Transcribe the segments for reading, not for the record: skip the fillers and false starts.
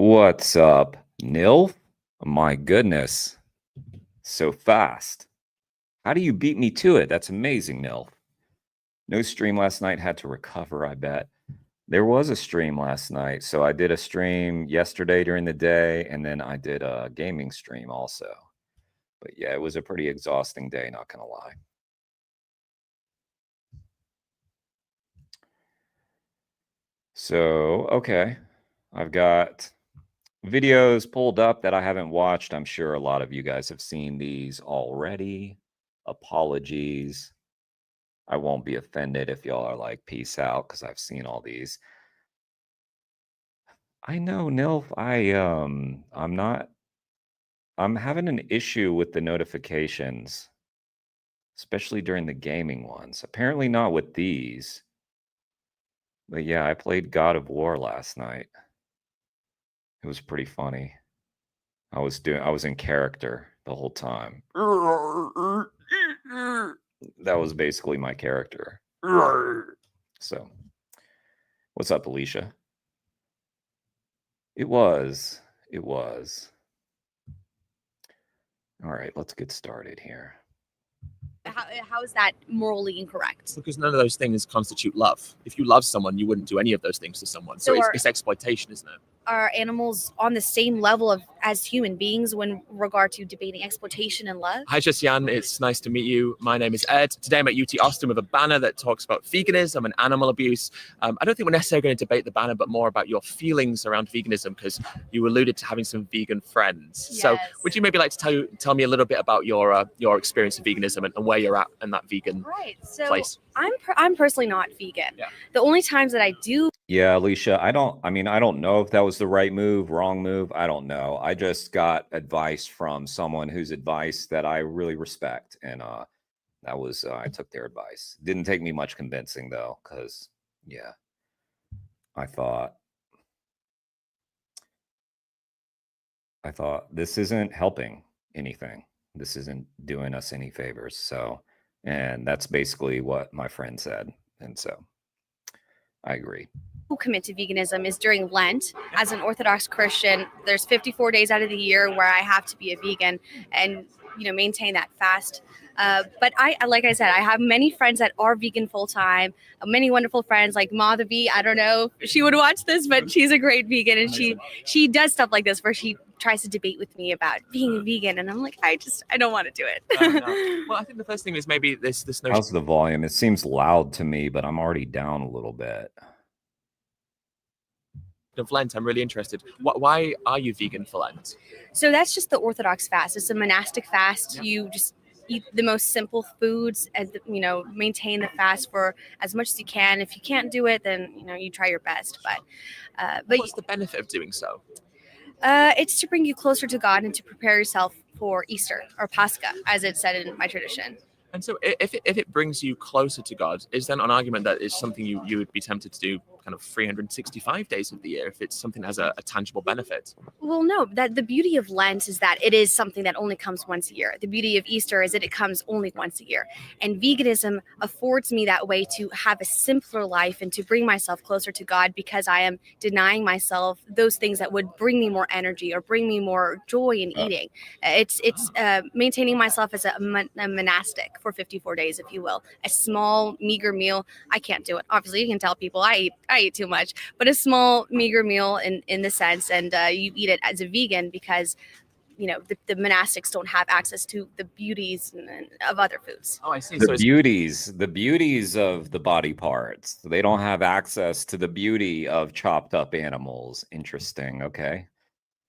What's up, Nil? My goodness, so fast. How do you beat me to it? That's amazing, Nil. No stream last night, had to recover, I bet. There was a stream last night. So I did a stream yesterday during the day, and then I did a gaming stream also. But yeah, it was a pretty exhausting day, not gonna lie. So, okay. I've got videos pulled up that I haven't watched. I'm sure a lot of you guys have seen these already. Apologies. I won't be offended if y'all are like, peace out, because I've seen all these. I know, Nilf, I'm having an issue with the notifications, especially during the gaming ones. Apparently not with these. But yeah, I played God of War last night. It was pretty funny. I was in character the whole time. That was basically my character. So, what's up, Alicia? It was. All right, let's get started here. How is that morally incorrect? Because none of those things constitute love. If you love someone, you wouldn't do any of those things to someone. So it's exploitation, isn't it? Are animals on the same level as human beings when regard to debating exploitation and love? Hi, Jessian. It's nice to meet you. My name is Ed. Today I'm at UT Austin with a banner that talks about veganism and animal abuse. I don't think we're necessarily going to debate the banner, but more about your feelings around veganism, because you alluded to having some vegan friends. Yes. So would you maybe like to tell me a little bit about your experience of veganism and where you're at in that vegan place? I'm personally not vegan. Yeah. The only times that I do. Yeah, Alicia, I don't know if that was the right move, wrong move. I don't know. I just got advice from someone whose advice that I really respect. And that was, I took their advice. Didn't take me much convincing though, because yeah, I thought this isn't helping anything. This isn't doing us any favors. So, and that's basically what my friend said. And so I agree. Who commit to veganism is during Lent. As an Orthodox Christian, there's 54 days out of the year where I have to be a vegan and maintain that fast. But like I said, I have many friends that are vegan full time. Many wonderful friends like Madhavi. I don't know if she would watch this, but she's a great vegan, and she does stuff like this where she tries to debate with me about being a vegan, and I'm like, I don't want to do it. No. Well, I think the first thing is maybe this notion. How's the volume? It seems loud to me, but I'm already down a little bit. Of Lent, I'm really interested. Why are you vegan for Lent? So that's just the Orthodox fast. It's a monastic fast. Yeah. You just eat the most simple foods and maintain the fast for as much as you can. If you can't do it, then you try your best. But what's the benefit of doing so? It's to bring you closer to God and to prepare yourself for Easter or Pascha, as it's said in my tradition. And so if it brings you closer to God, is then an argument that is something you would be tempted to do kind of 365 days of the year if it's something that has a tangible benefit? Well, no, that the beauty of Lent is that it is something that only comes once a year. The beauty of Easter is that it comes only once a year. And veganism affords me that way to have a simpler life and to bring myself closer to God, because I am denying myself those things that would bring me more energy or bring me more joy in eating. It's maintaining myself as a monastic for 54 days, if you will. A small, meager meal. I can't do it. Obviously, you can tell people I eat too much, but a small, meager meal in the sense, and you eat it as a vegan because, the monastics don't have access to the beauties of other foods. Oh, I see. The beauties of the body parts. They don't have access to the beauty of chopped up animals. Interesting. Okay.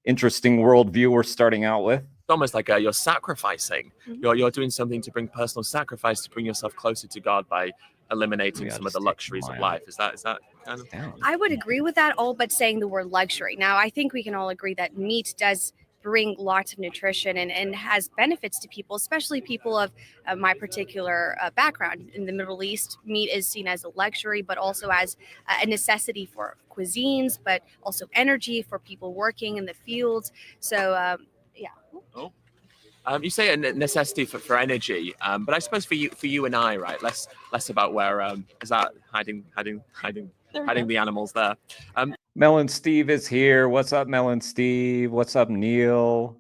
Interesting worldview we're starting out with. It's almost like you're sacrificing. Mm-hmm. You're doing something to bring personal sacrifice to bring yourself closer to God by eliminating some of the luxuries of life. Is that kind of? I would agree with that, all but saying the word luxury. Now, I think we can all agree that meat does bring lots of nutrition and has benefits to people, especially people of my particular background. In the Middle East, meat is seen as a luxury, but also as a necessity for cuisines, but also energy for people working in the fields. So, yeah. Oh. You say a necessity for energy, but I suppose for you and I, right? Less about where is that hiding the animals there. Melon Steve is here. What's up, Melon Steve? What's up, Neil?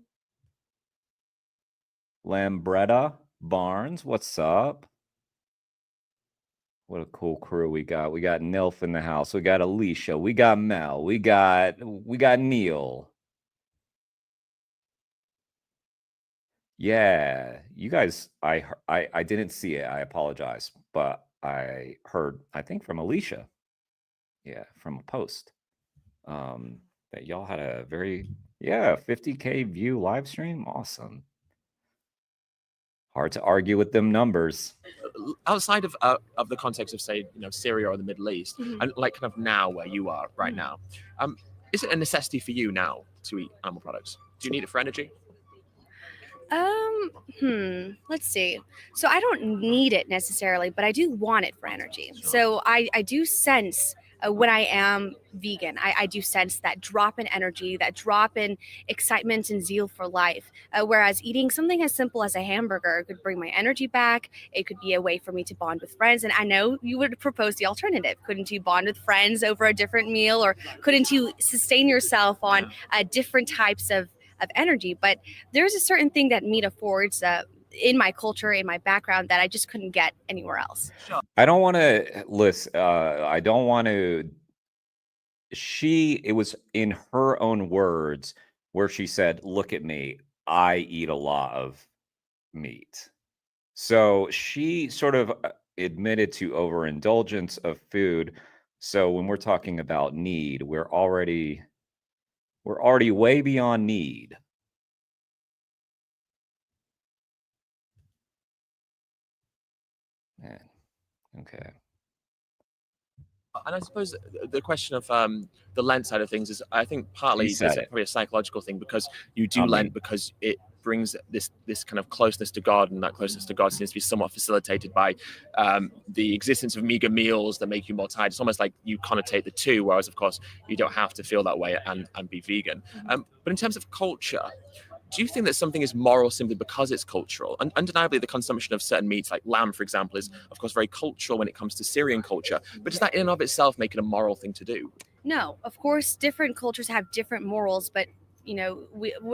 Lambretta Barnes, what's up? What a cool crew we got. We got Nilf in the house. We got Alicia. We got Mel. We got Neil. Yeah, you guys, I didn't see it. I apologize, but I heard, I think from Alicia. Yeah, from a post. That y'all had a very 50K view live stream. Awesome. Hard to argue with them numbers. Outside of the context of, say, Syria or the Middle East, and like kind of now where you are right now, is it a necessity for you now to eat animal products? Do you need it for energy? Let's see. So I don't need it necessarily, but I do want it for energy. Sure. So I do sense when I am vegan, I do sense that drop in energy, that drop in excitement and zeal for life. Whereas eating something as simple as a hamburger could bring my energy back. It could be a way for me to bond with friends. And I know you would propose the alternative. Couldn't you bond with friends over a different meal, or couldn't you sustain yourself on different types of energy? But there's a certain thing that meat affords in my culture, in my background, that I just couldn't get anywhere else. I don't want to listen. I don't want to. It was in her own words where she said, "Look at me. I eat a lot of meat." So she sort of admitted to overindulgence of food. So when we're talking about need, we're already way beyond need. Man. Okay. And I suppose the question of the Lent side of things is, I think, partly it's probably a psychological thing, because you do Lent because it brings this kind of closeness to God, and that closeness to God seems to be somewhat facilitated by the existence of meager meals that make you more tired. It's almost like you connotate the two, whereas, of course, you don't have to feel that way and be vegan. But in terms of culture, do you think that something is moral simply because it's cultural? And undeniably, the consumption of certain meats, like lamb, for example, is, of course, very cultural when it comes to Syrian culture. But does that in and of itself make it a moral thing to do? No, of course, different cultures have different morals, but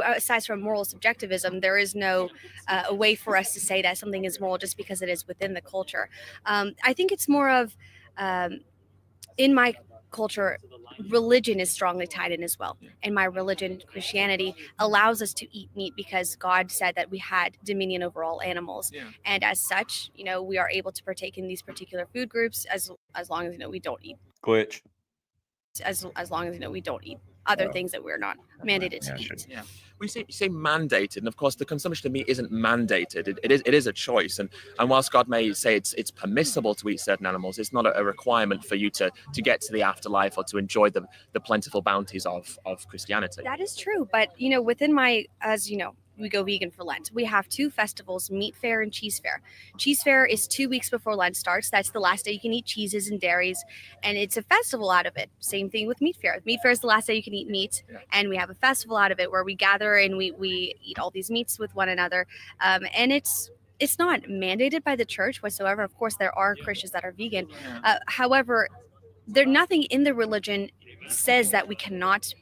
aside from moral subjectivism, there is no a way for us to say that something is moral just because it is within the culture. I think it's more of, in my culture, religion is strongly tied in as well. And my religion, Christianity, allows us to eat meat because God said that we had dominion over all animals. And as such, we are able to partake in these particular food groups as long as we don't eat Glitch. as long as we don't eat other things that we're not mandated to eat. Yeah. We say mandated, and of course the consumption of meat isn't mandated. It is a choice, and whilst God may say it's permissible to eat certain animals, it's not a requirement for you to get to the afterlife or to enjoy the plentiful bounties of Christianity. That is true, but within my, as we go vegan for Lent. We have two festivals, Meat Fair and Cheese Fair. Cheese Fair is 2 weeks before Lent starts. That's the last day you can eat cheeses and dairies, and it's a festival out of it. Same thing with Meat Fair. Meat Fair is the last day you can eat meat, and we have a festival out of it where we gather and we eat all these meats with one another. And it's not mandated by the church whatsoever. Of course, there are Christians that are vegan. However, nothing in the religion says that we cannot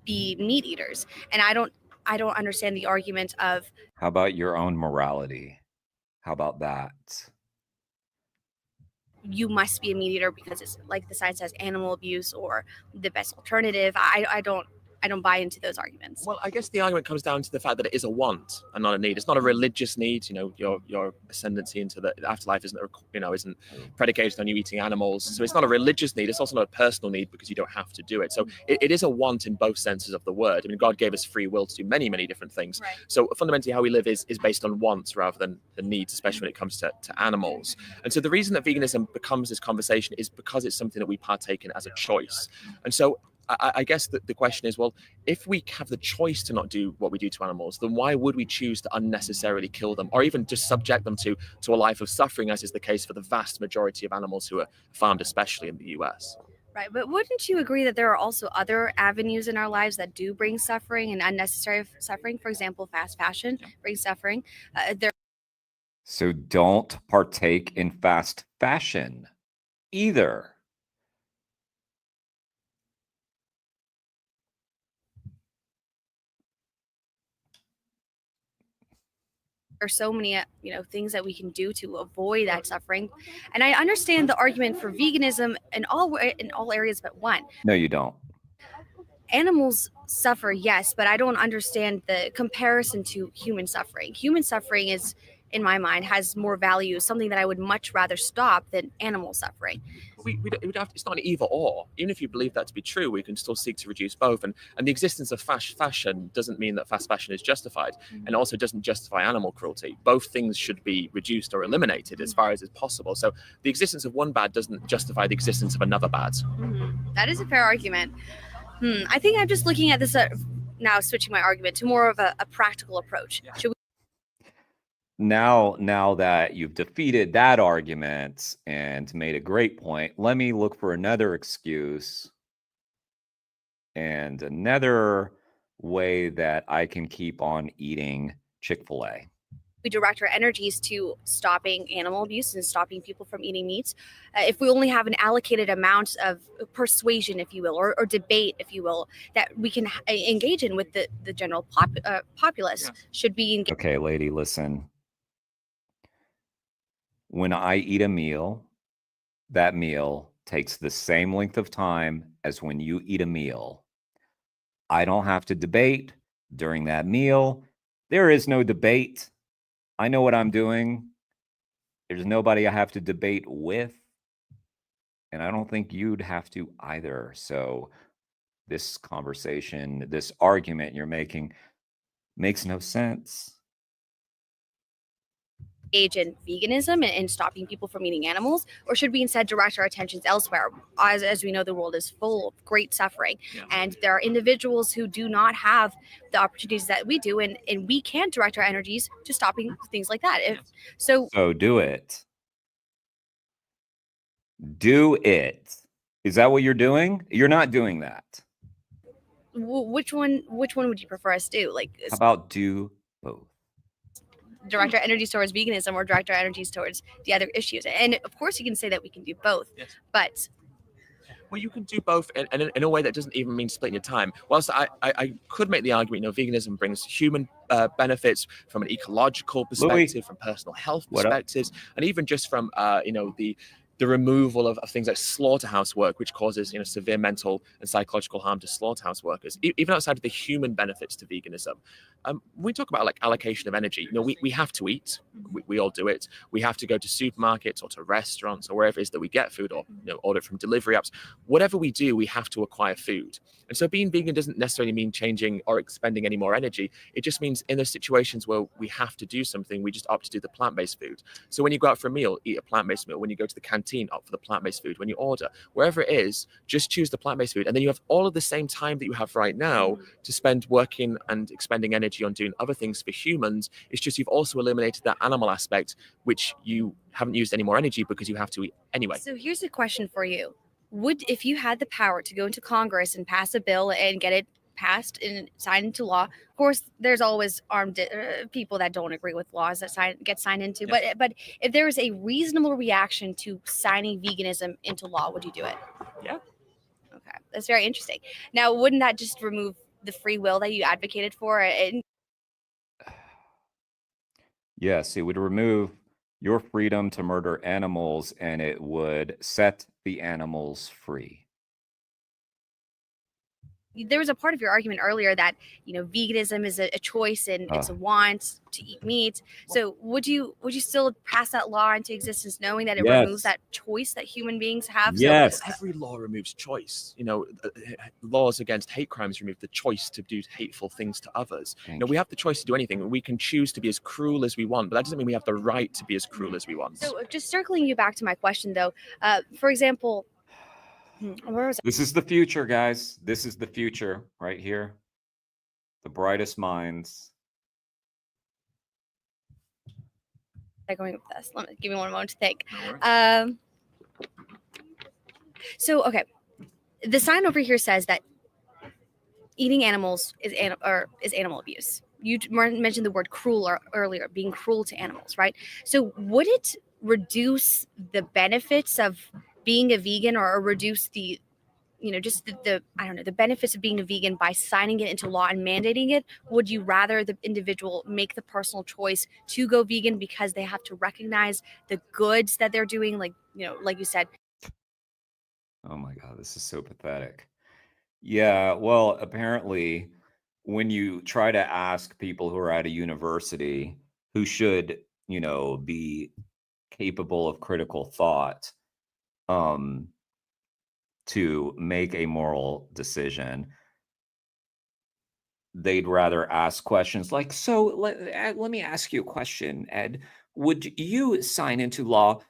be meat eaters, and I don't understand the argument of, how about your own morality? How about that? You must be a meat eater because it's like the sign says animal abuse or the best alternative. I don't buy into those arguments. Well, I guess the argument comes down to the fact that it is a want and not a need. It's not a religious need. Your ascendancy into the afterlife isn't predicated on you eating animals. So it's not a religious need. It's also not a personal need because you don't have to do it. So it is a want in both senses of the word. I mean, God gave us free will to do many, many different things. Right. So fundamentally, how we live is based on wants rather than needs, especially when it comes to animals. And so the reason that veganism becomes this conversation is because it's something that we partake in as a choice. And so I guess the question is, well, if we have the choice to not do what we do to animals, then why would we choose to unnecessarily kill them or even just subject them to a life of suffering, as is the case for the vast majority of animals who are farmed, especially in the US? Right, but wouldn't you agree that there are also other avenues in our lives that do bring suffering and unnecessary suffering? For example, fast fashion brings suffering. So don't partake in fast fashion either. there's so many things that we can do to avoid that suffering. And I understand the argument for veganism in all areas but one. No, you don't. Animals suffer, yes, but I don't understand the comparison to human suffering. Human suffering is, in my mind, has more value, something that I would much rather stop than animal suffering. It's not an either or. Even if you believe that to be true, we can still seek to reduce both. And the existence of fast fashion doesn't mean that fast fashion is justified, and also doesn't justify animal cruelty. Both things should be reduced or eliminated as far as is possible. So the existence of one bad doesn't justify the existence of another bad. That is a fair argument. I think I'm just looking at this now, switching my argument to more of a practical approach. Yeah. Should we Now that you've defeated that argument and made a great point, let me look for another excuse and another way that I can keep on eating Chick-fil-A. direct our energies to stopping animal abuse and stopping people from eating meat? If we only have an allocated amount of persuasion, if you will, or debate, if you will, that we can engage in with the general populace, should be engaged. Okay, lady, listen. When I eat a meal, that meal takes the same length of time as when you eat a meal. I don't have to debate during that meal. There is no debate. I know what I'm doing. There's nobody I have to debate with. And I don't think you'd have to either. So this conversation, this argument you're making makes no sense. Engage in veganism and stopping people from eating animals, or should we instead direct our attentions elsewhere? As we know, the world is full of great suffering, and there are individuals who do not have the opportunities that we do, and we can direct our energies to stopping things like that. So do it. Do it. Is that what you're doing? You're not doing that. which one would you prefer us to do? Like, How about do both? direct our energies towards veganism or direct our energies towards the other issues? And of course you can say that we can do both, but Well, you can do both in a way that doesn't even mean splitting your time. Whilst I could make the argument, veganism brings human benefits from an ecological perspective, from personal health perspectives, and even just from the removal of things like slaughterhouse work, which causes severe mental and psychological harm to slaughterhouse workers. Even outside of the human benefits to veganism, when we talk about like allocation of energy, we have to eat. We all do it. We have to go to supermarkets or to restaurants or wherever it is that we get food, or order from delivery apps. Whatever we do, we have to acquire food. And so being vegan doesn't necessarily mean changing or expending any more energy. It just means in those situations where we have to do something, we just opt to do the plant-based food. So when you go out for a meal, eat a plant-based meal. When you go to the canteen, opt for the plant-based food. When you order, wherever it is, just choose the plant-based food. And then you have all of the same time that you have right now to spend working and expending energy on doing other things for humans. It's just you've also eliminated that animal aspect, which you haven't used any more energy because you have to eat anyway. So here's a question for you. If you had the power to go into Congress and pass a bill and get it passed and signed into law, of course, there's always armed people that don't agree with laws that get signed into. Yes. But if there was a reasonable reaction to signing veganism into law, would you do it? Yeah. Okay, that's very interesting. Now, wouldn't that just remove the free will that you advocated for? Yes, it would remove your freedom to murder animals, and it would set the animals free. There was a part of your argument earlier that veganism is a choice and it's a want to eat meat. So would you still pass that law into existence, knowing that it removes that choice that human beings have? Yes. So every law removes choice. Laws against hate crimes remove the choice to do hateful things to others. We have the choice to do anything. We can choose to be as cruel as we want, but that doesn't mean we have the right to be as cruel as we want. So just circling you back to my question, though, for example, where was I? This is the future, guys. This is the future right here. The brightest minds. I'm going with this. Give me one moment to think. So, okay. The sign over here says that eating animals is animal abuse. You mentioned the word cruel earlier, being cruel to animals, right? So would it reduce the benefits of being a vegan or reduce the just the I don't know, the benefits of being a vegan by signing it into law and mandating it? Would you rather the individual make the personal choice to go vegan because they have to recognize the goods that they're doing, like like you said? Oh my God, this is so pathetic. Yeah, well, apparently, when you try to ask people who are at a university who should, be capable of critical thought, um, to make a moral decision, they'd rather ask questions like, "So let me ask you a question, Ed. Would you sign into law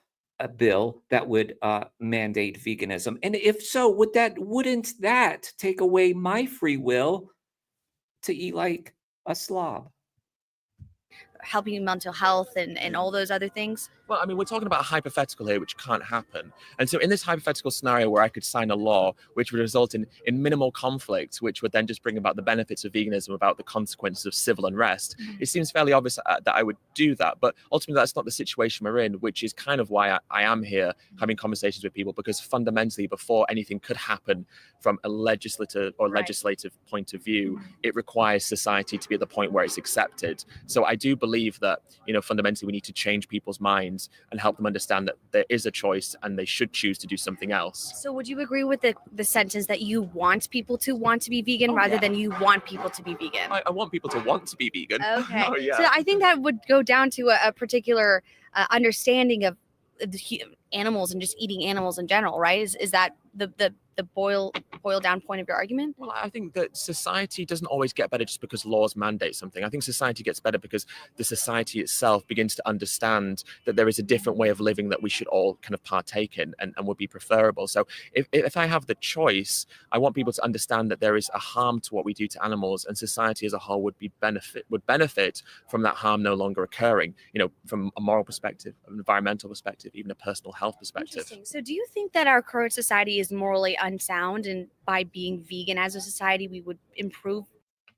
a bill that would mandate veganism? And if so, wouldn't that take away my free will to eat like a slob?" Helping mental health and all those other things? Well, I mean, we're talking about a hypothetical here, which can't happen. And so, in this hypothetical scenario where I could sign a law which would result in minimal conflict, which would then just bring about the benefits of veganism without the consequences of civil unrest, it seems fairly obvious that I would do that. But ultimately, that's not the situation we're in, which is kind of why I am here having conversations with people, because fundamentally, before anything could happen from a legislative or Right. legislative point of view, it requires society to be at the point where it's accepted. So, I do believe that, fundamentally, we need to change people's minds and help them understand that there is a choice and they should choose to do something else. So would you agree with the sentence that you want people to want to be vegan rather than you want people to be vegan? I want people to want to be vegan. Okay. Oh, yeah. So I think that would go down to a particular understanding of animals and just eating animals in general, right? Is that the boil down point of your argument? Well, I think that society doesn't always get better just because laws mandate something. I think society gets better because the society itself begins to understand that there is a different way of living that we should all kind of partake in and would be preferable. So if I have the choice, I want people to understand that there is a harm to what we do to animals, and society as a whole would benefit from that harm no longer occurring, from a moral perspective, an environmental perspective, even a personal health perspective. Interesting. So do you think that our current society is morally unsound, and by being vegan as a society we would improve?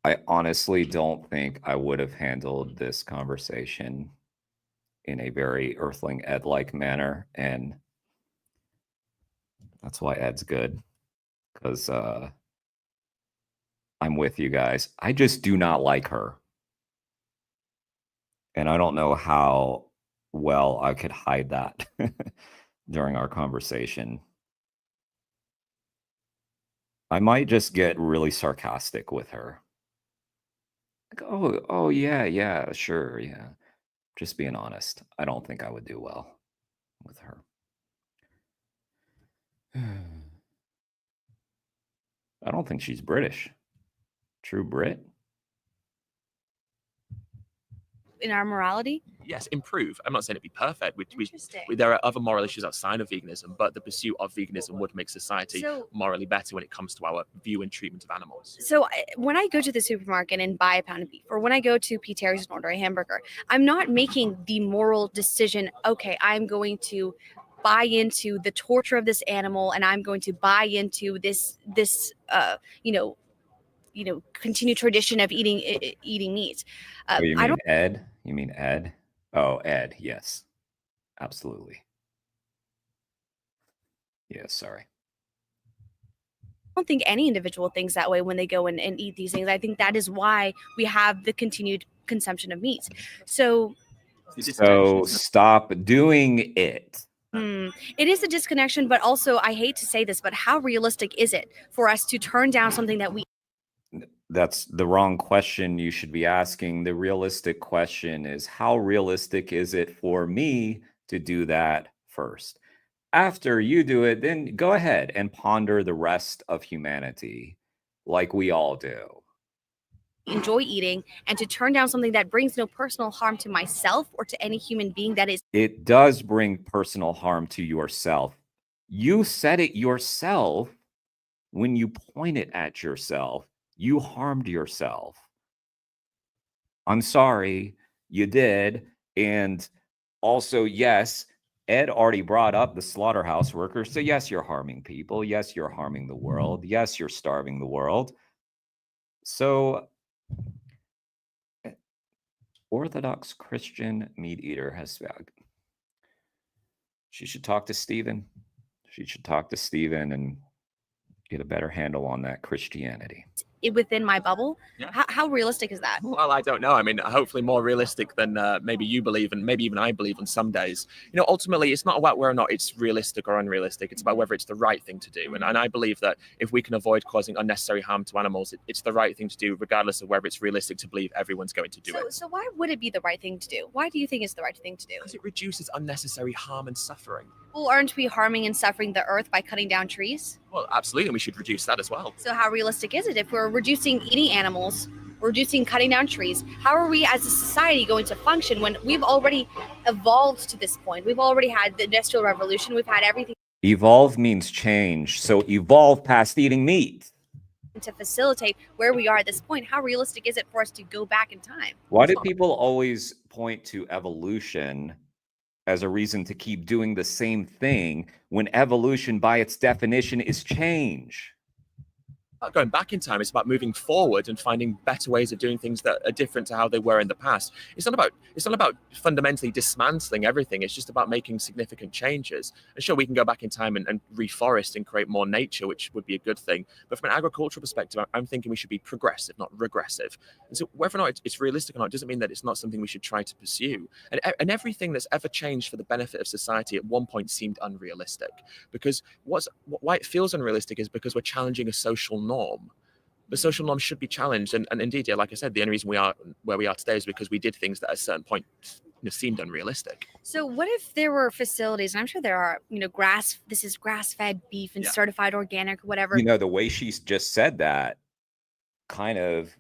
I honestly don't think I would have handled this conversation in a very Earthling Ed-like manner, and that's why Ed's good, because I'm with you guys. I just do not like her, and I don't know how well I could hide that during our conversation. I might just get really sarcastic with her. Like, oh yeah, sure, yeah. Just being honest, I don't think I would do well with her. I don't think she's British. True Brit? In our morality? Yes, improve. I'm not saying it'd be perfect. Interesting. There are other moral issues outside of veganism, but the pursuit of veganism would make society So- morally better when it comes to our view and treatment of animals. So when I go to the supermarket and buy a pound of beef, or when I go to P. Terry's and order a hamburger, I'm not making the moral decision, okay, I'm going to buy into the torture of this animal, and I'm going to buy into this continued tradition of eating meat. Oh, you I mean don't Ed? You mean Ed? Oh, Ed, yes. Absolutely. Yeah, sorry. think any individual thinks that way when they go and eat these things. I think that is why we have the continued consumption of meat. So So stop doing it. it is a disconnection, but also, I hate to say this, but how realistic is it for us to turn down something that we That's the wrong question you should be asking. The realistic question is, how realistic is it for me to do that first? After you do it, then go ahead and ponder the rest of humanity like we all do. enjoy eating, and to turn down something that brings no personal harm to myself or to any human being that is It does bring personal harm to yourself. You said it yourself when you point it at yourself. You harmed yourself. I'm sorry, you did. And also, yes, Ed already brought up the slaughterhouse workers. So, yes, you're harming people. Yes, you're harming the world. Yes, you're starving the world. So, Orthodox Christian meat eater has found. She should talk to Stephen. She should talk to Stephen and Get a better handle on that Christianity. within my bubble. Yeah. How realistic is that? Well, I don't know. I mean, hopefully more realistic than maybe you believe, and maybe even I believe on some days. Ultimately, it's not about whether or not it's realistic or unrealistic. It's about whether it's the right thing to do. And I believe that if we can avoid causing unnecessary harm to animals, it's the right thing to do, regardless of whether it's realistic to believe everyone's going to do it. So why would it be the right thing to do? Why do you think it's the right thing to do? Because it reduces unnecessary harm and suffering. Well, aren't we harming and suffering the earth by cutting down trees? Well, absolutely, we should reduce that as well. So how realistic is it if we're reducing eating animals, reducing cutting down trees? How are we as a society going to function when we've already evolved to this point? We've already had the Industrial Revolution. We've had everything Evolve means change. So evolve past eating meat. to facilitate where we are at this point. How realistic is it for us to go back in time? Why do people always point to evolution as a reason to keep doing the same thing when evolution by its definition is change? Not going back in time, it's about moving forward and finding better ways of doing things that are different to how they were in the past. It's not about fundamentally dismantling everything. It's just about making significant changes. And sure, we can go back in time and reforest and create more nature, which would be a good thing. But from an agricultural perspective, I'm thinking we should be progressive, not regressive. And so whether or not it's realistic or not doesn't mean that it's not something we should try to pursue. And everything that's ever changed for the benefit of society at one point seemed unrealistic, because why it feels unrealistic is because we're challenging a social norm. The social norm should be challenged, and indeed, yeah, like I said, the only reason we are where we are today is because we did things that at a certain point seemed unrealistic. So what if there were facilities, and I'm sure there are, this is grass-fed beef and certified organic, whatever. The way she just said that kind of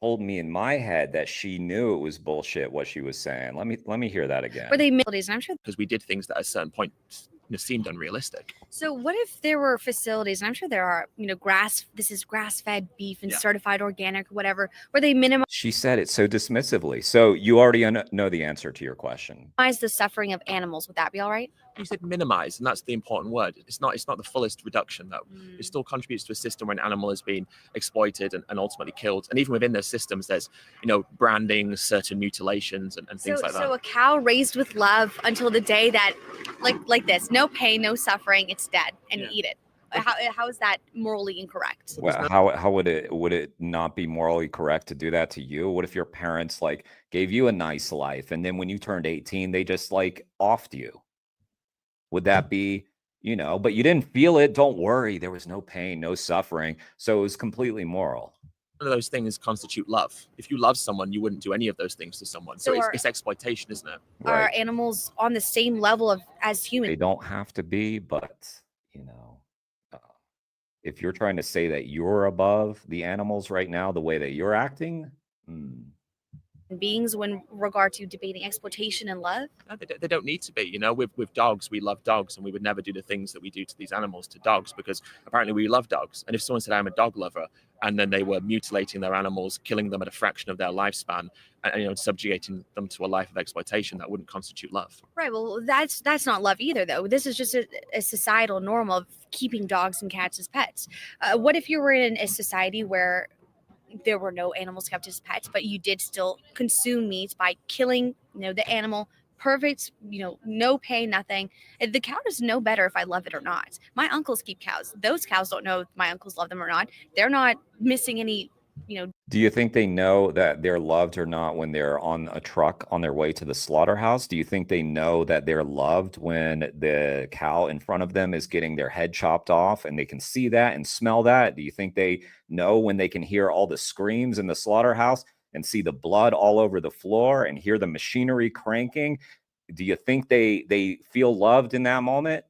told me in my head that she knew it was bullshit what she was saying. Let me hear that again. Were they facilities, and I'm sure because we did things that at a certain point seemed unrealistic. So what if there were facilities, and I'm sure there are, this is grass-fed beef and certified organic, whatever, where they minimize She said it so dismissively. So you already know the answer to your question. the suffering of animals. Would that be all right? You said minimize, and that's the important word. It's not the fullest reduction, though. It still contributes to a system where an animal is being exploited and ultimately killed. And even within those systems, there's branding, certain mutilations, and things like that. So a cow raised with love until the day that, like this, no pain, no suffering, it's dead, and you eat it. How is that morally incorrect? Well, how would it not be morally correct to do that to you? What if your parents gave you a nice life, and then when you turned 18, they just offed you? Would that be, but you didn't feel it? Don't worry, there was no pain, no suffering, so it was completely moral. None of those things constitute love. If you love someone, you wouldn't do any of those things to someone. So it's exploitation, isn't it? Are animals on the same level as humans? They don't have to be, but if you're trying to say that you're above the animals right now, the way that you're acting, beings when regard to debating exploitation and love? No, they don't need to be. With dogs, we love dogs, and we would never do the things that we do to these animals to dogs, because apparently we love dogs. And if someone said I'm a dog lover, and then they were mutilating their animals, killing them at a fraction of their lifespan, and subjugating them to a life of exploitation, that wouldn't constitute love. Right. Well, that's not love either, though. This is just a societal norm of keeping dogs and cats as pets. What if you were in a society where there were no animals kept as pets, but you did still consume meat by killing, the animal? Perfect, no pain, nothing. The cow doesn't know better if I love it or not. My uncles keep cows. Those cows don't know if my uncles love them or not. They're not missing any, Do you think they know that they're loved or not when they're on a truck on their way to the slaughterhouse? Do you think they know that they're loved when the cow in front of them is getting their head chopped off and they can see that and smell that? Do you think they know when they can hear all the screams in the slaughterhouse and see the blood all over the floor and hear the machinery cranking? Do you think they feel loved in that moment?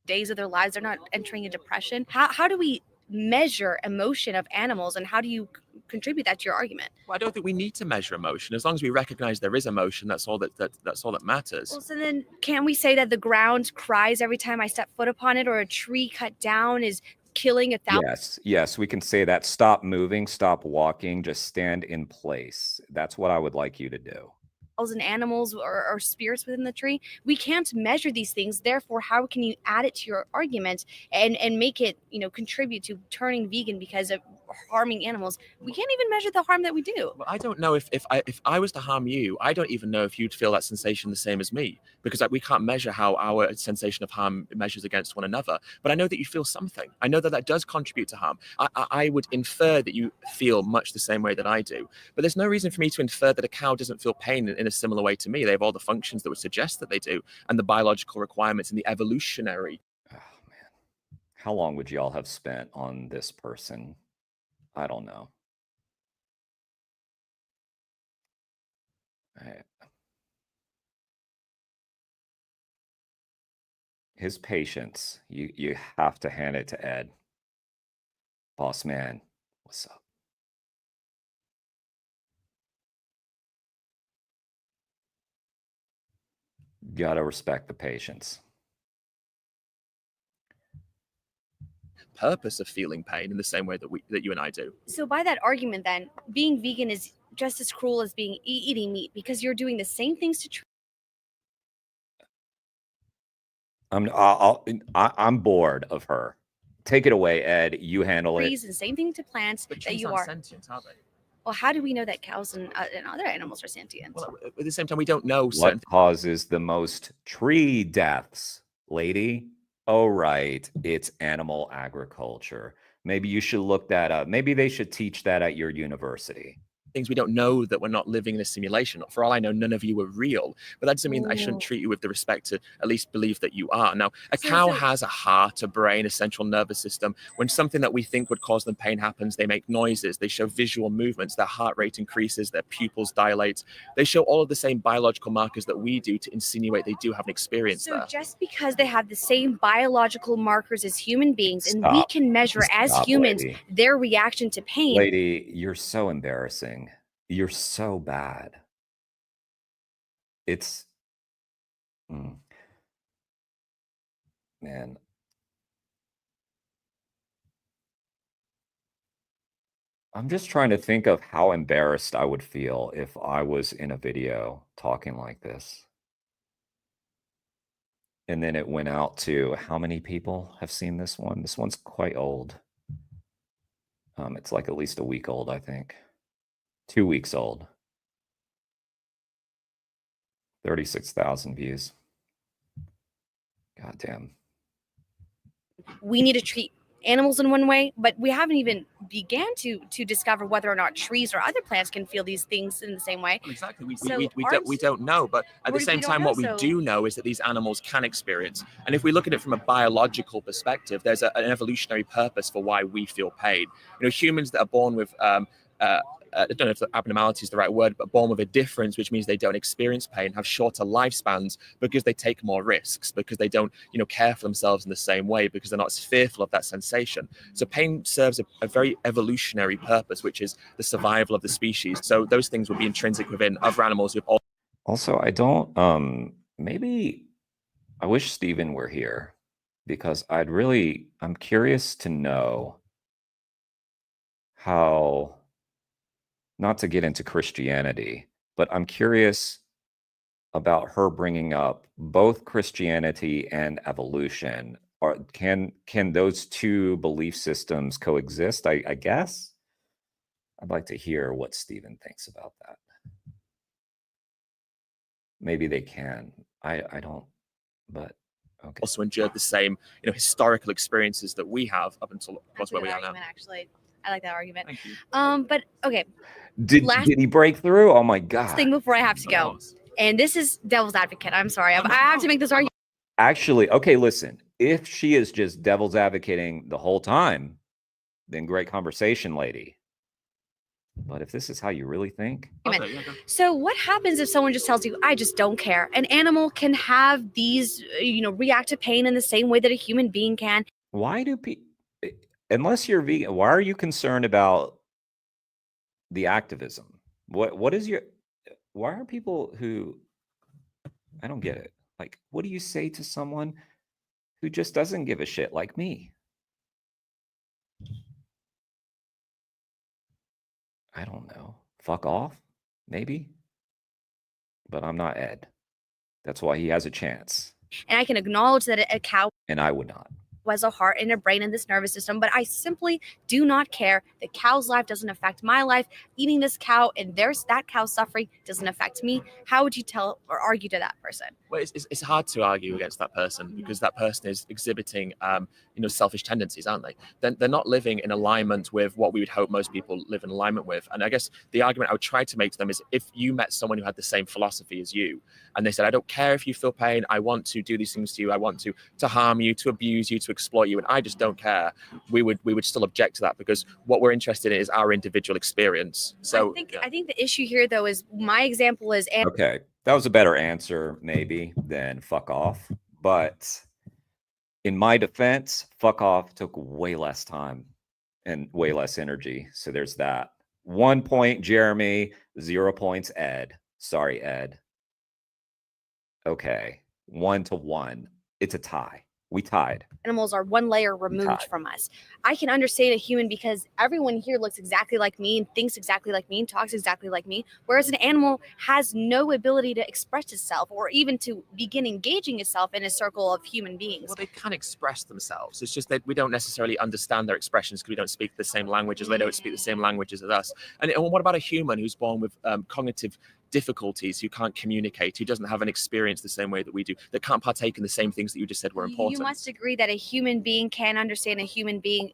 Days of their lives, they're not entering a depression. How do we measure emotion of animals, and how do you contribute that to your argument? Well, I don't think we need to measure emotion. As long as we recognize there is emotion, that's all that matters. Well, so then can we say that the ground cries every time I step foot upon it, or a tree cut down is killing 1,000? Yes, we can say that. Stop moving, stop walking, just stand in place. That's what I would like you to do. Animals or spirits within the tree. We can't measure these things. Therefore, how can you add it to your argument and make it, contribute to turning vegan because of harming animals, we can't even measure the harm that we do. Well, I don't know if I was to harm you, I don't even know if you'd feel that sensation the same as me, because we can't measure how our sensation of harm measures against one another. But I know that you feel something. I know that that does contribute to harm. I would infer that you feel much the same way that I do. But there's no reason for me to infer that a cow doesn't feel pain in a similar way to me. They have all the functions that would suggest that they do, and the biological requirements and the evolutionary. Oh, man. How long would y'all have spent on this person? I don't know. His patience, you have to hand it to Ed. Boss man, what's up? Gotta respect the patience. Purpose of feeling pain in the same way that you and I do. So by that argument, then being vegan is just as cruel as being eating meat, because you're doing the same things to I'm bored of her. Take it away, Ed. You handle it. trees and same thing to plants But that trees you aren't are. sentient, are they? Well, how do we know that cows and other animals are sentient? Well, at the same time, we don't know certain What causes the most tree deaths, lady? Oh, right. It's animal agriculture. Maybe you should look that up. Maybe they should teach that at your university. things we don't know, that we're not living in a simulation. For all I know, none of you are real. But that doesn't mean that I shouldn't Ooh. treat you with the respect to at least believe that you are. Now, a So- cow so- has a heart, a brain, a central nervous system. When something that we think would cause them pain happens, they make noises, they show visual movements, their heart rate increases, their pupils dilate. They show all of the same biological markers that we do to insinuate they do have an experience So there. just because they have the same biological markers as human beings, and we Stop. can measure as Stop, humans lady. their reaction to pain. Lady, you're so embarrassing. You're so bad. It's man. I'm just trying to think of how embarrassed I would feel if I was in a video talking like this. And then it went out to how many people have seen this one? This one's quite old. It's like at least a week old, I think. 2 weeks old. 36,000 views. God damn. We need to treat animals in one way, but we haven't even began to discover whether or not trees or other plants can feel these things in the same way. Well, exactly. We So don't know. But at the we same don't time, know, what we so- do know is that these animals can experience. And if we look at it from a biological perspective, there's an evolutionary purpose for why we feel pain. You know, humans that are born with I don't know if abnormality is the right word, but born with a difference, which means they don't experience pain, have shorter lifespans because they take more risks, because they don't, care for themselves in the same way, because they're not as fearful of that sensation. So pain serves a very evolutionary purpose, which is the survival of the species. So those things would be intrinsic within other animals with all. Also, I don't maybe I wish Steven were here because I'm curious to know how, not to get into Christianity, but I'm curious about her bringing up both Christianity and evolution. Or can those two belief systems coexist? I guess. I'd like to hear what Steven thinks about that. Maybe they can. I don't, but okay. Also endured the same, historical experiences that we have up until, of course, That's a where good we are now. argument, actually. I like that argument. Thank you. But okay, Did he break through? Oh my last god. thing before I have to Of go, course. and this is devil's advocate. I'm sorry, I have to make this argument. Actually, okay, listen. If she is just devil's advocating the whole time, then great conversation, lady. But if this is how you really think, Okay, yeah, go. So what happens if someone just tells you, I just don't care? An animal can have these, react to pain in the same way that a human being can. why do people, unless you're vegan, why are you concerned about the activism? What is your, why are people who, I don't get it. Like, what do you say to someone who just doesn't give a shit like me? I don't know. Fuck off, maybe. But I'm not Ed. That's why he has a chance, And I can acknowledge that a cow and I would not. has a heart and a brain and this nervous system, but I simply do not care. The cow's life doesn't affect my life. Eating this cow and there's that cow suffering doesn't affect me. How would you tell or argue to that person? Well, it's hard to argue against that person because that person is exhibiting, selfish tendencies, aren't they? They're not living in alignment with what we would hope most people live in alignment with. And I guess the argument I would try to make to them is if you met someone who had the same philosophy as you, and they said, I don't care if you feel pain, I want to do these things to you, I want to harm you, to abuse you, to exploit you, and I just don't care, we would still object to that because what we're interested in is our individual experience. So I think the issue here though is my example is Okay, that was a better answer maybe than fuck off, but in my defense, fuck off took way less time and way less energy. So there's that. 1 point, Jeremy. 0 points, Ed. Sorry, Ed. Okay, 1-1. It's a tie. We tied. Animals are one layer removed from us. I can understand a human because everyone here looks exactly like me and thinks exactly like me and talks exactly like me, whereas an animal has no ability to express itself or even to begin engaging itself in a circle of human beings. Well, they can express themselves. It's just that we don't necessarily understand their expressions because we don't speak the same languages. They don't speak the same languages as us. And what about a human who's born with cognitive difficulties, who can't communicate, who doesn't have an experience the same way that we do, that can't partake in the same things that you just said were important? You must agree that a human being can understand a human being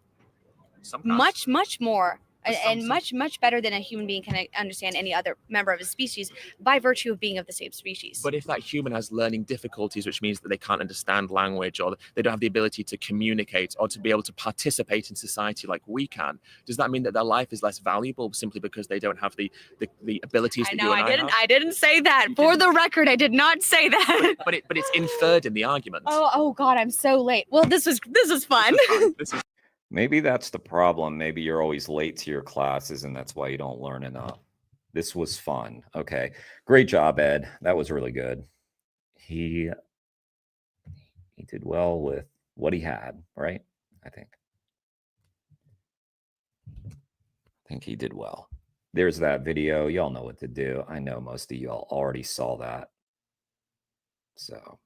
Sometimes. much more and much better than a human being can understand any other member of a species by virtue of being of the same species. But if that human has learning difficulties, which means that they can't understand language or they don't have the ability to communicate or to be able to participate in society like we can, does that mean that their life is less valuable simply because they don't have the abilities that you and I have? I didn't say that. For the record, I did not say that. But it's inferred in the argument. Oh God, I'm so late. Well, this is fun. Maybe that's the problem. Maybe you're always late to your classes and that's why you don't learn enough. This was fun. Okay. Great job, Ed. That was really good. He did well with what he had, right? I think he did well. There's that video. Y'all know what to do. I know most of y'all already saw that. So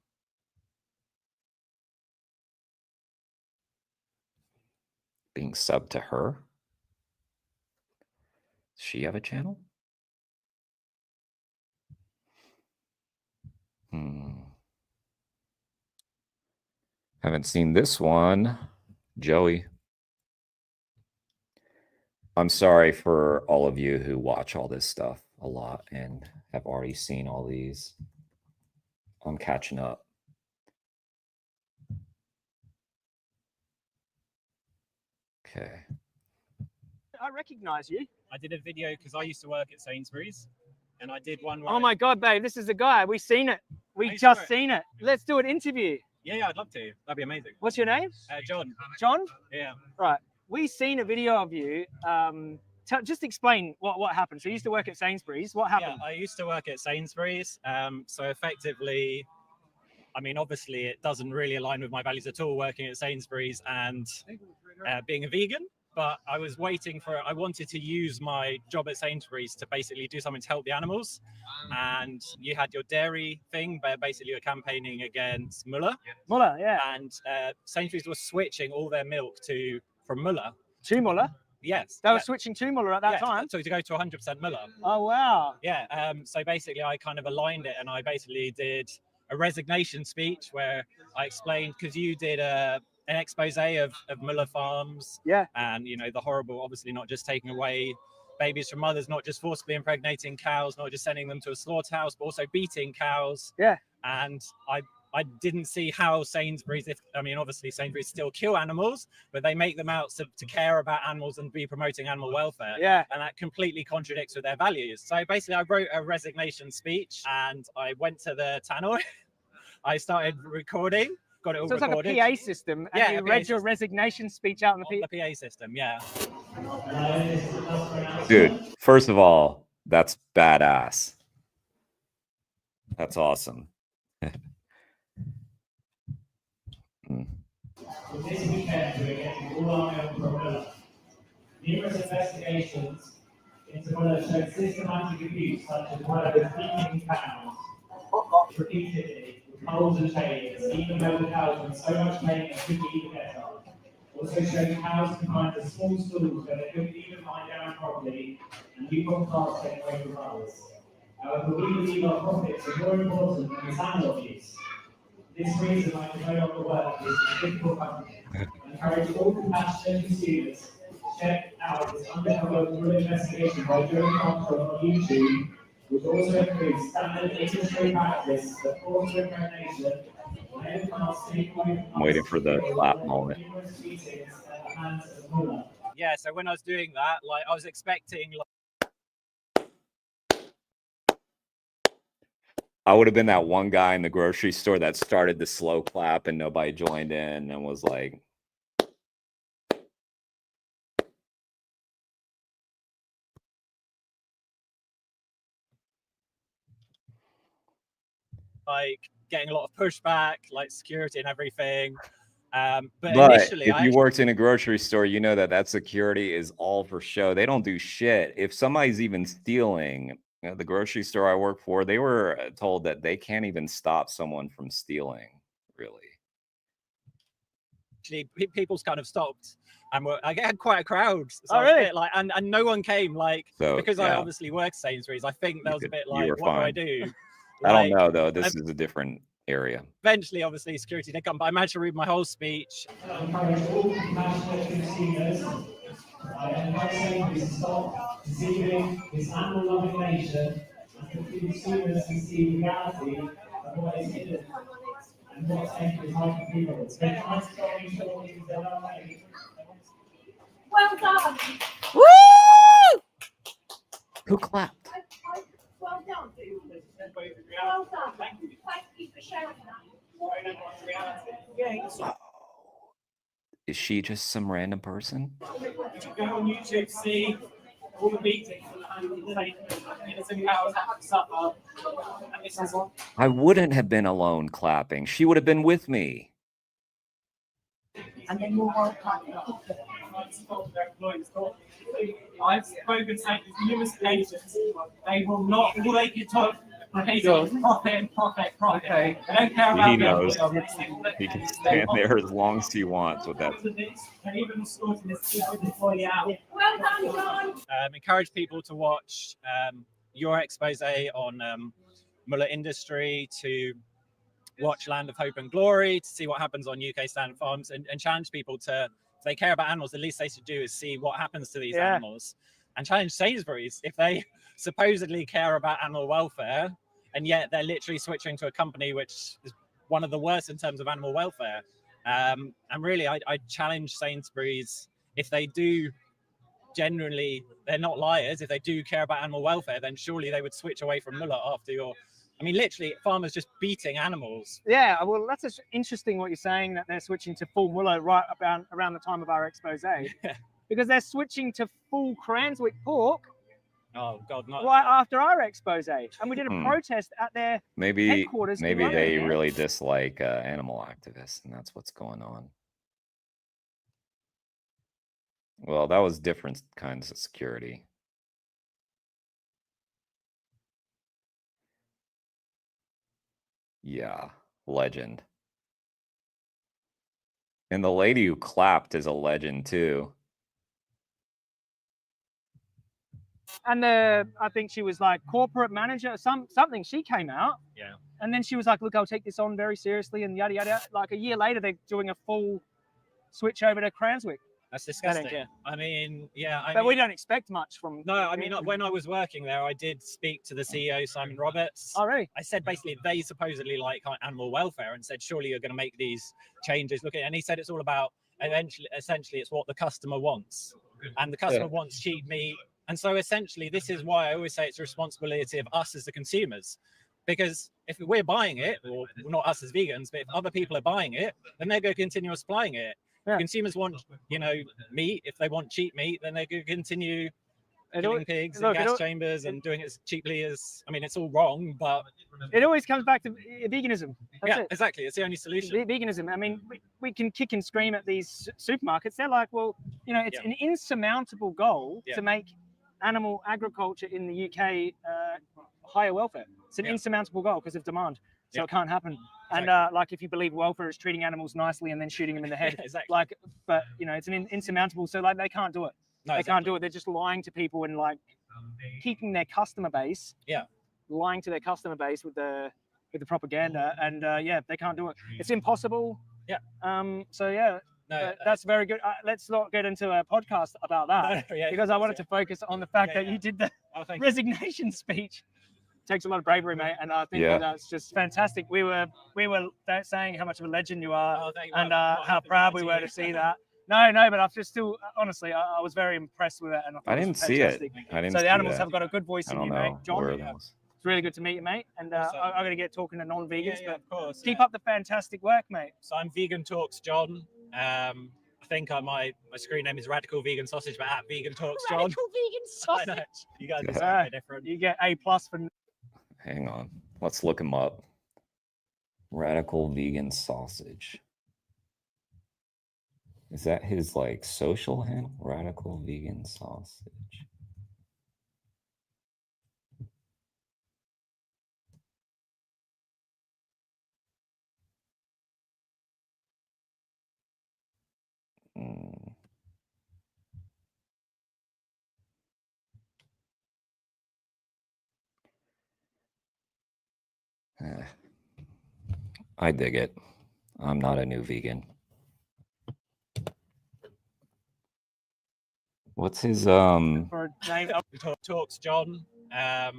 being subbed to her. Does she have a channel? Haven't seen this one. Joey. I'm sorry for all of you who watch all this stuff a lot and have already seen all these. I'm catching up. Okay. I recognize you. I did a video because I used to work at Sainsbury's, and I did one. Oh my God, babe, this is the guy. We've seen it. We just seen it. Let's do an interview. Yeah, I'd love to. That'd be amazing. What's your name? John. John? Yeah. Right. We've seen a video of you. Just explain what happened. So you used to work at Sainsbury's. What happened? Yeah, I used to work at Sainsbury's. So effectively, I mean, obviously, it doesn't really align with my values at all working at Sainsbury's and being a vegan. But I was waiting for, I wanted to use my job at Sainsbury's to basically do something to help the animals. And you had your dairy thing, but basically you're campaigning against Muller. Muller, yeah. And Sainsbury's was switching all their milk from Muller. To Muller? Yes. They were switching to Muller at that time? So to go to 100% Muller. Oh, wow. Yeah. So basically I kind of aligned it and I basically did a resignation speech where I explained, because you did an expose of Muller Farms, and the horrible, obviously not just taking away babies from mothers, not just forcibly impregnating cows, not just sending them to a slaughterhouse, but also beating cows. And I didn't see how Sainsbury's, obviously Sainsbury's still kill animals, but they make them out to care about animals and be promoting animal welfare. And that completely contradicts with their values. So basically I wrote a resignation speech and I went to the tannoy. I started recording. Got it all recorded. It's like a PA system, and you read your resignation speech out on the PA system, yeah. Dude, first of all, that's badass. That's awesome. This weekend, we're getting all our milk from Muller. Numerous investigations into Muller showed systematic abuse, such as Muller was beating cows repeatedly, Moles and chains, even though the cows are in so much pain and could be even better. Also showing cows can find the small stools where they couldn't even lie down properly, and leap on cars taken away from others. However, we believe our profits are more important than this animal abuse. For this reason, I can no longer work with this difficult company. I encourage all compassionate consumers to check out this undercover real investigation by doing content on YouTube, which also includes standard industry practice for forced impregnation. I'm waiting for the clap moment. Yeah, so when I was doing that, like I was expecting I would have been that one guy in the grocery store that started the slow clap and nobody joined in and was like, getting a lot of pushback, like security and everything. But initially, if you worked in a grocery store, you know that security is all for show. They don't do shit. If somebody's even stealing, the grocery store I work for, they were told that they can't even stop someone from stealing, really. Actually, people's kind of stopped. And I had quite a crowd. So oh, really? Like, and no one came, like, so, because I obviously work Sainsbury's. I think there was a bit like, what fine. do I do? I don't know, though. This is a different area. Eventually, obviously, security did come, but I managed to read my whole speech. I encourage all compassionate consumers to stop deceiving this animal-loving nation and for consumers to see reality of what is hidden and what's taken the type of people. So try to stop these stories that are made. Well done. Woo! Who clapped? Well done. Well done. Thank you for sharing that. Is she just some random person? Did you go on YouTube to see all the meetings and cows have to suffer? And this is one. I wouldn't have been alone clapping. She would have been with me. And then we'll work on I've spoken to them numerous occasions. They will not, all they can talk profit. Okay. They don't care about He knows. He can stand there as long as he wants with that. Well done, John. Encourage people to watch your expose on Muller Industry, to watch Land of Hope and Glory, to see what happens on UK standard farms, and challenge people to, if they care about animals, the least they should do is see what happens to these animals, and challenge Sainsbury's if they supposedly care about animal welfare, and yet they're literally switching to a company which is one of the worst in terms of animal welfare. And really, I challenge Sainsbury's, if they do genuinely, they're not liars, if they do care about animal welfare, then surely they would switch away from Muller after your, I mean, literally, farmers just beating animals. Yeah, well, that's interesting what you're saying, that they're switching to full Muller right around the time of our expose, because they're switching to full Cranswick pork. Oh God, not right after our expose, and we did a protest at their headquarters. Maybe they really dislike animal activists, and that's what's going on. Well, that was different kinds of security. Yeah, legend. And the lady who clapped is a legend too. And I think she was like corporate manager, something. She came out, and then she was like, "Look, I'll take this on very seriously," and yada yada. Like a year later, they're doing a full switch over to Cranswick. That's disgusting. I mean, but we don't expect much from. No, I mean, when I was working there, I did speak to the CEO, Simon Roberts. Oh, really? I said basically they supposedly like animal welfare, and said surely you're going to make these changes. And he said it's all about essentially it's what the customer wants, and the customer wants cheap meat. And so essentially, this is why I always say it's a responsibility of us as the consumers, because if we're buying it, or not us as vegans, but if other people are buying it, then they're going to continue supplying it. If consumers want, meat, if they want cheap meat, then they're going to continue killing pigs in gas chambers and doing it as cheaply as, I mean, it's all wrong, but it always comes back to veganism. That's it. Exactly. It's the only solution. Veganism. I mean, we can kick and scream at these supermarkets. They're like, well, it's an insurmountable goal to make animal agriculture in the UK higher welfare. It's an insurmountable goal because of demand. so it can't happen. And like if you believe welfare is treating animals nicely and then shooting them in the head, exactly. like, but you know, it's an insurmountable. So like they can't do it. No, they can't do it. They're just lying to people and like keeping their customer base. Yeah. Lying to their customer base with the propaganda, and yeah, they can't do it. It's impossible. Yeah. So yeah. No, that's very good. Let's not get into a podcast about that because I wanted to focus on the fact that you did the resignation speech. It takes a lot of bravery, mate, and I think that's just fantastic. We were saying how much of a legend you are, and how proud we were to see that. No, but I've just still honestly, I was very impressed with it, and I didn't see it. So the animals have got a good voice in you, mate. John, it's really good to meet you, mate. And I'm going to get talking to non-vegans, but of course, keep up the fantastic work, mate. So I'm Vegan Talks John. I think my screen name is Radical Vegan Sausage, but at Vegan Talks John. Radical Vegan Sausage. You guys are so different. You get A+ for. Hang on, let's look him up. Radical Vegan Sausage. Is that his like social handle? Radical Vegan Sausage. I dig it. I'm not a new vegan. What's his name? Talks John. I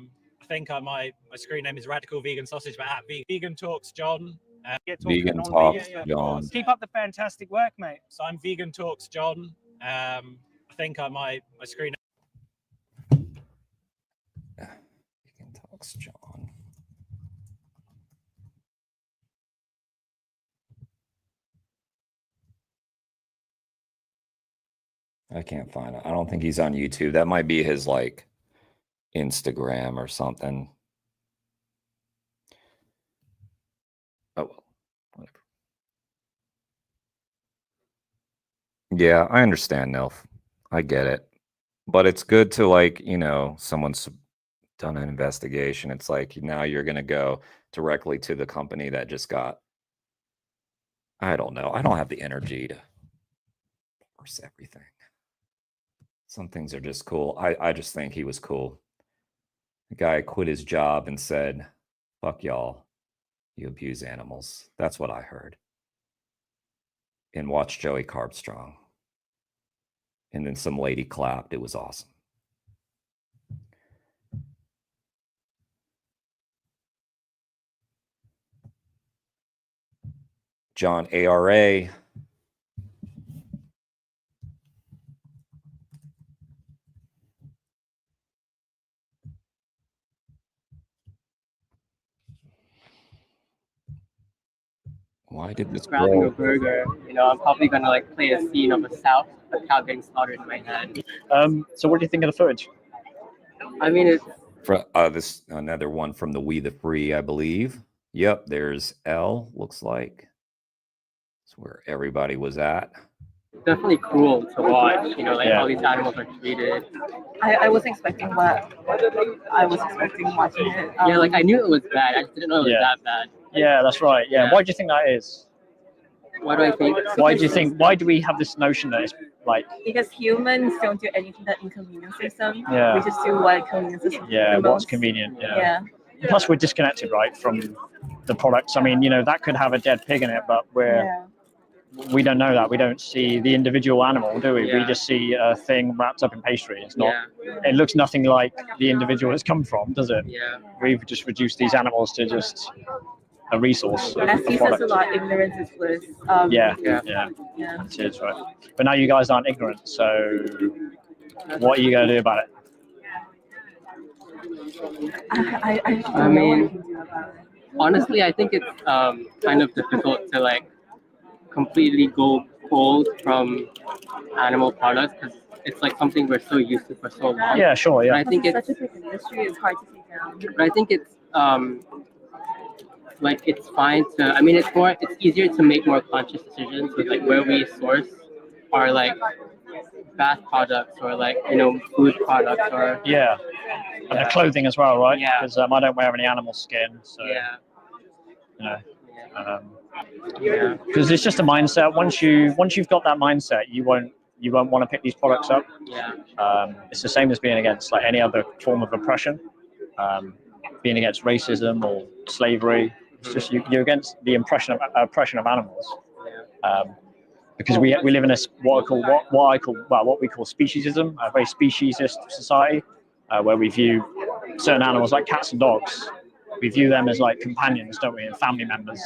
think my screen name is Radical Vegan Sausage, but at Vegan Talks John. Vegan Talks John. Keep up the fantastic work, mate. So I'm Vegan Talks John. I think my screen. Vegan Talks John. I can't find it. I don't think he's on YouTube. That might be his like Instagram or something. Oh well, whatever. Yeah, I understand, Nilf. I get it. But it's good to like, you know, someone's done an investigation. It's like now you're gonna go directly to the company that just got. I don't know. I don't have the energy to force everything. Some things are just cool. I just think he was cool. The guy quit his job and said, fuck y'all. You abuse animals. That's what I heard. And watch Joey Carbstrong. And then some lady clapped. It was awesome. John ARA. Why did this grabbing a burger? You know, I'm probably gonna like play a scene of a South, a cow getting slaughtered in my head. So what do you think of the footage? I mean, it's this another one from the We the Free, I believe. Yep, there's L. Looks like it's where everybody was at. definitely cruel to watch. You know, like how these animals are treated. I wasn't expecting that. I was expecting watching it. Yeah, like I knew it was bad. I just didn't know it was that bad. Yeah, that's right. Yeah. Why do you think that is? What do I think? Why do you think? Why do we have this notion that it's like? Because humans don't do anything that inconveniences them. Yeah. We just do what inconveniences them. Yeah, the what's most. convenient. Yeah. Yeah. And plus, we're disconnected, right, from the products. I mean, you know, that could have a dead pig in it, but we don't know that. We don't see the individual animal, do we? Yeah. We just see a thing wrapped up in pastry. It's not. Yeah. It looks nothing like the individual it's come from, does it? Yeah. We've just reduced these animals to just a resource. As a he says product. a lot, ignorance is bliss. Yeah. Yeah. It is, right. But now you guys aren't ignorant, so what are you going to do about it? I mean, honestly, I think it's kind of difficult to like completely go cold from animal products because it's like something we're so used to for so long. Yeah, sure, yeah. And I think it's such a big industry. It's hard to take down. but I think it's like it's fine to. I mean, it's easier to make more conscious decisions with like where we source our like bath products or like food products or and the clothing as well, right? Yeah. Because I don't wear any animal skin, so yeah. You know, because it's just a mindset. Once you've got that mindset, you won't want to pick these products up. Yeah. It's the same as being against like any other form of oppression, being against racism or slavery. It's just you're against the oppression of animals. Because we live in a what we call speciesism, a very speciesist society, where we view certain animals like cats and dogs. We view them as like companions, don't we, and family members.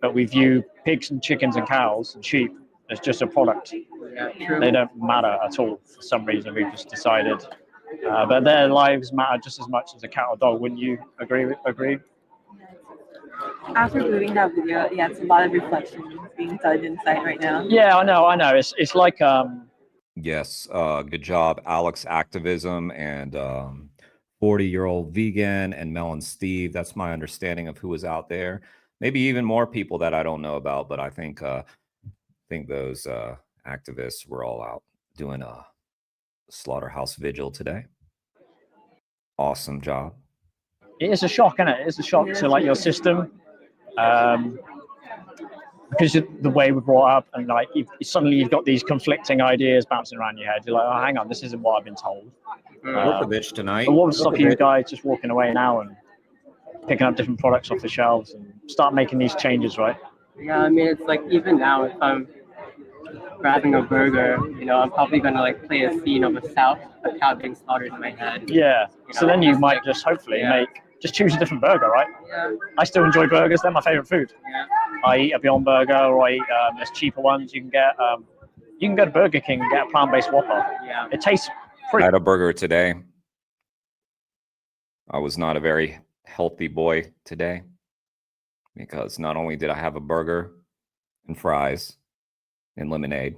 But we view pigs and chickens and cows and sheep as just a product. They don't matter at all for some reason. We've just decided, but their lives matter just as much as a cat or dog. Wouldn't you agree? After viewing that video, yeah, it's a lot of reflection being done inside right now. Yeah, I know. It's like Yes, good job, Alex Activism and 40-year-old vegan and Melon Steve. That's my understanding of who was out there. Maybe even more people that I don't know about, but I think those activists were all out doing a slaughterhouse vigil today. Awesome job. It is a shock, isn't it? It's a shock to like your system, because the way we're brought up, and like suddenly you've got these conflicting ideas bouncing around your head. You're like, oh, hang on, this isn't what I've been told. Bitch tonight. But what would stop you guys just walking away now and picking up different products off the shelves and start making these changes, right? Yeah, I mean, it's like even now, if I'm grabbing a burger, I'm probably gonna like play a scene of a cow being slaughtered in my head. Yeah. So then you might just hopefully just choose a different burger, right? Yeah. I still enjoy burgers. They're my favorite food. Yeah. I eat a Beyond Burger, or I eat there's cheaper ones. You can get to Burger King and get a plant-based Whopper. Yeah. It tastes I pretty. had a burger today. I was not a very healthy boy today, because not only did I have a burger and fries and lemonade,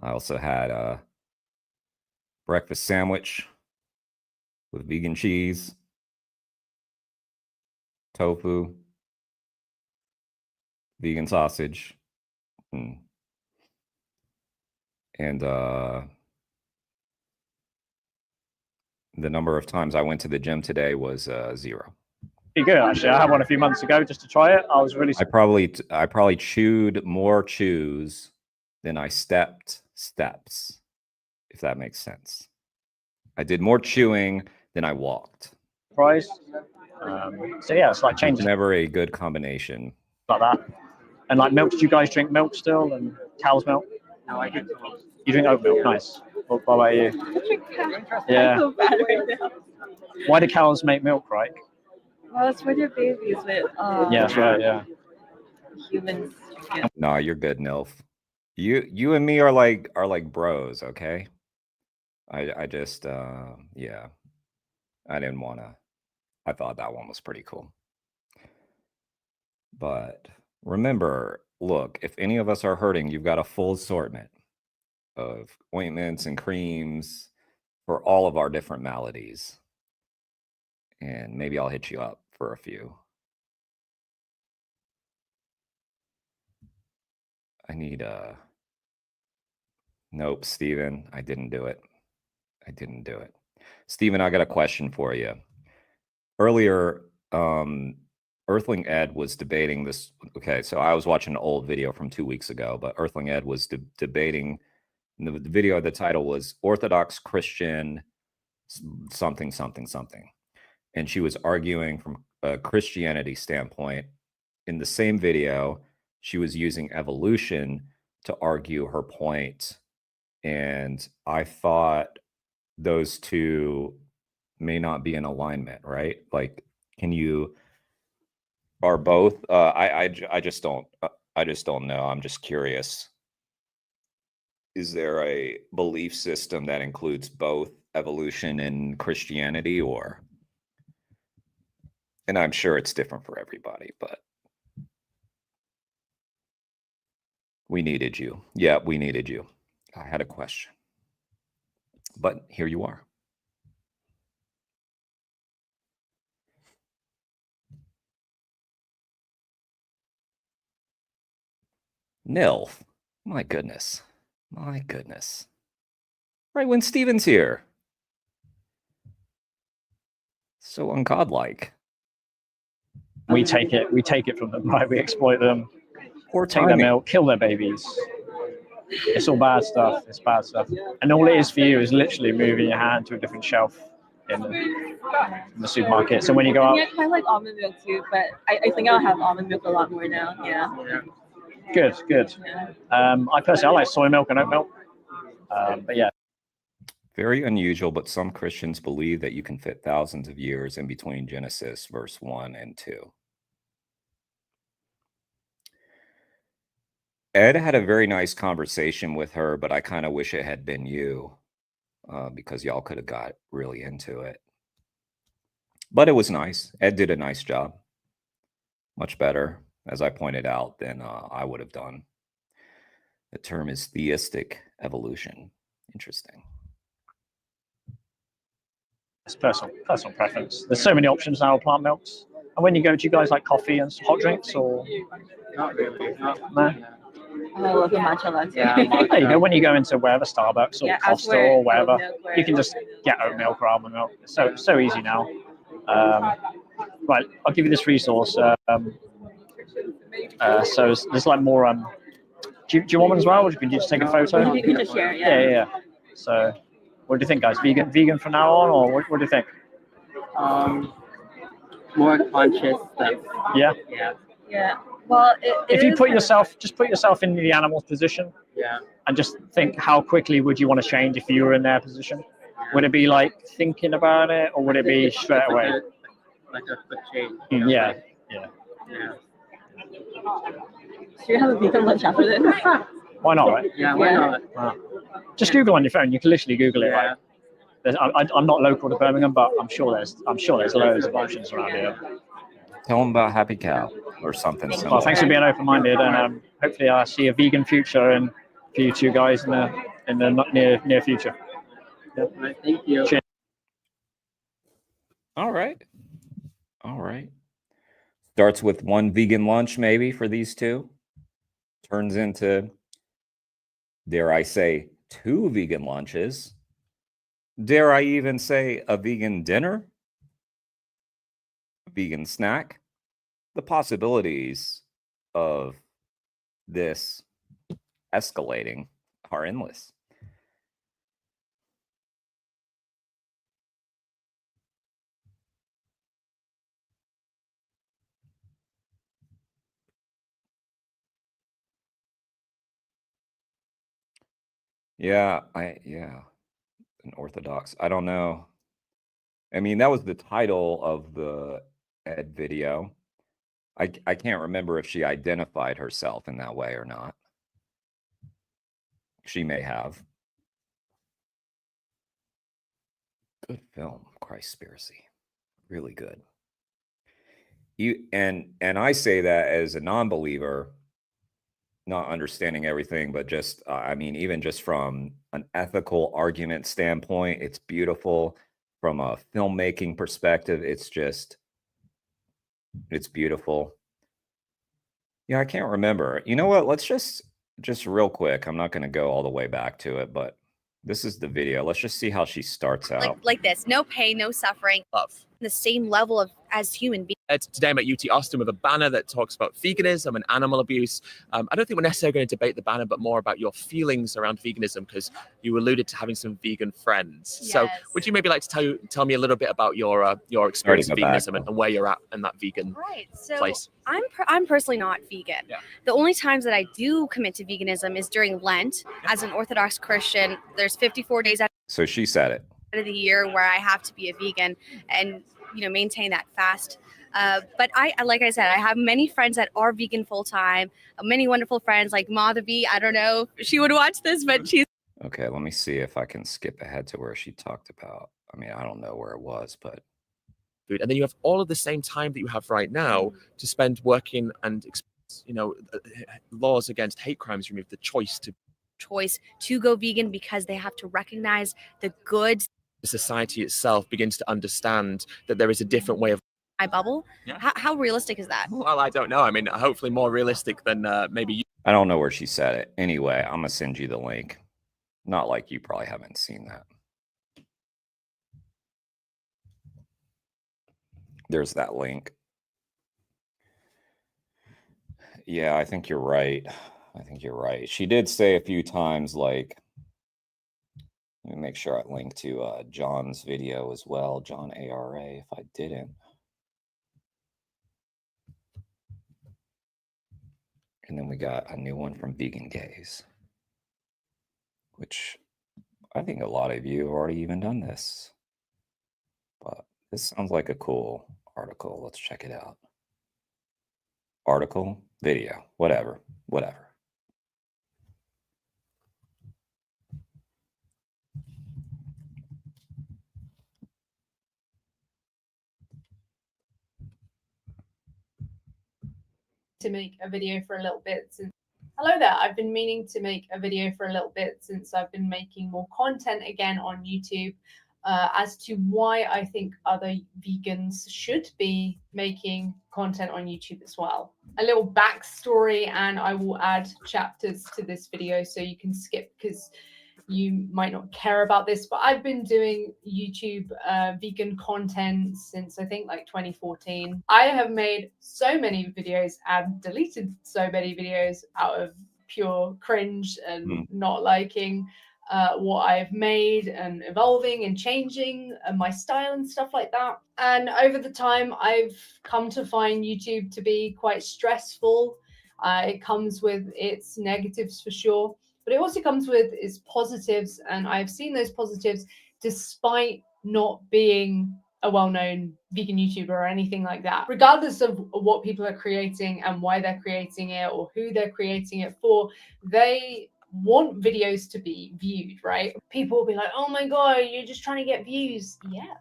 I also had a breakfast sandwich with vegan cheese, tofu, vegan sausage, and the number of times I went to the gym today was 0. Pretty good, actually. I had one a few months ago just to try it. I was really. I probably chewed more chews than I stepped steps, if that makes sense. I did more chewing than I walked. Surprised. So yeah, it's like It's changing never a good combination. like that. And like milk, do you guys drink milk still and cow's milk? No, I drink milk. You drink oat milk, nice. What about you? Yeah. I feel bad right now. Why do cows make milk, right? Well, it's for their babies, but Yeah, that's right. Yeah. humans. No, you're good, Nilf. You and me are like bros, okay? I just yeah. I didn't want to. I thought that one was pretty cool. But remember, look, if any of us are hurting, you've got a full assortment of ointments and creams for all of our different maladies. And maybe I'll hit you up for a few. I need Nope, Steven, I didn't do it. Steven, I got a question for you. Earlier, Earthling Ed was debating this. Okay, so I was watching an old video from 2 weeks ago, but Earthling Ed was debating. The video, the title was Orthodox Christian something, something, something. And she was arguing from a Christianity standpoint. In the same video, she was using evolution to argue her point. And I thought those two may not be in alignment, right? Like, can you, are both, I just don't know. I'm just curious. Is there a belief system that includes both evolution and Christianity, or, and I'm sure it's different for everybody, but we needed you. Yeah, we needed you. I had a question, but here you are. Nilf, my goodness. Right when Steven's here. So ungodlike. We take it from them, right? We exploit them, Poor take their timing. milk, kill their babies. It's all bad stuff. It's bad stuff. And all it is for you is literally moving your hand to a different shelf in the supermarket. So when you go out, Yeah, kind of like almond milk too, but I think I'll have almond milk a lot more now. Yeah. good. Yeah. I personally like soy milk and oat milk. But yeah. Very unusual, but some Christians believe that you can fit thousands of years in between Genesis verse 1 and 2. Ed had a very nice conversation with her, but I kind of wish it had been you because y'all could have got really into it. But it was nice. Ed did a nice job. Much better, as I pointed out, than I would have done. The term is theistic evolution. Interesting. It's personal preference. There's so many options now of plant milks. And when you go, do you guys like coffee and hot drinks or? Not really. No? I love the matcha latte. Yeah, There you go. When you go into wherever, Starbucks or Yeah, Costa elsewhere, or wherever, oat milk, you can just get oat milk or almond milk. It's so easy now. Right, I'll give you this resource. So there's like more. Do you want one as well, or can you just take a photo? You can just share, Yeah. So, what do you think, guys? Vegan from now on, or what do you think? More conscious stuff. Yeah. Yeah. Well, If you put yourself in the animal's position, Yeah. and just think, how quickly would you want to change if you were in their position? Would it be like thinking about it, or would it be straight away? Like a quick change. Yeah. Should we have a vegan lunch after this? Why not, right? Yeah, why not? Just Google on your phone. You can literally Google it. Right? I'm not local to Birmingham, but I'm sure there's loads of options around here. Tell them about Happy Cow or something similar. Well, thanks for being open-minded, and hopefully I see a vegan future for you two guys in the near future. Right, thank you. Cheers. All right. Starts with one vegan lunch maybe for these two. Turns into, dare I say, 2 vegan lunches. Dare I even say a vegan dinner? A vegan snack? The possibilities of this escalating are endless. Yeah, an Orthodox. I don't know. I mean, that was the title of the Ed video. I can't remember if she identified herself in that way or not. She may have. Good film, Christspiracy. Really good. And I say that as a non-believer, not understanding everything, but just I mean, even just from an ethical argument standpoint, it's beautiful. From a filmmaking perspective, it's beautiful. Yeah, I can't remember. You know what? Let's just real quick. I'm not going to go all the way back to it, but this is the video. Let's just see how she starts out. Like this, no pain, no suffering, Love. the same level of as human beings. Today I'm at UT Austin with a banner that talks about veganism and animal abuse. I don't think we're necessarily going to debate the banner, but more about your feelings around veganism, because you alluded to having some vegan friends. Yes. So would you maybe like to tell me a little bit about your experience with veganism and where you're at in that vegan place? I'm personally not vegan. Yeah. The only times that I do commit to veganism is during Lent. As an Orthodox Christian, there's 54 days out So she said it. of the year where I have to be a vegan and maintain that fast. But like I said, I have many friends that are vegan full time. Many wonderful friends like Madhavi. I don't know if she would watch this, but she's Okay, let me see if I can skip ahead to where she talked about. I mean, I don't know where it was, but food, and then you have all of the same time that you have right now to spend working and laws against hate crimes remove the choice to go vegan because they have to recognize the good. The society itself begins to understand that there is a different way of My bubble. Yeah. How realistic is that? Well, I don't know. I mean, hopefully more realistic than maybe you. I don't know where she said it. Anyway, I'm gonna send you the link. Not like you probably haven't seen that. There's that link. Yeah, I think you're right. I think you're right. She did say a few times, like, let me make sure I link to John's video as well, John ARA, if I didn't. And then we got a new one from Vegan Gaze, which I think a lot of you have already even done this. But this sounds like a cool article. Let's check it out. Article, video, whatever. To make a video for a little bit since hello there, I've been meaning to make a video for a little bit since I've been making more content again on YouTube as to why I think other vegans should be making content on YouTube as well. A little backstory, and I will add chapters to this video so you can skip because you might not care about this, but I've been doing YouTube vegan content since I think like 2014. I have made so many videos and deleted so many videos out of pure cringe and not liking what I've made and evolving and changing my style and stuff like that. And over the time, I've come to find YouTube to be quite stressful. It comes with its negatives for sure, but it also comes with its positives, and I've seen those positives despite not being a well-known vegan YouTuber or anything like that. Regardless of what people are creating and why they're creating it or who they're creating it for, they want videos to be viewed, right? People will be like, oh my god, you're just trying to get views. Yeah,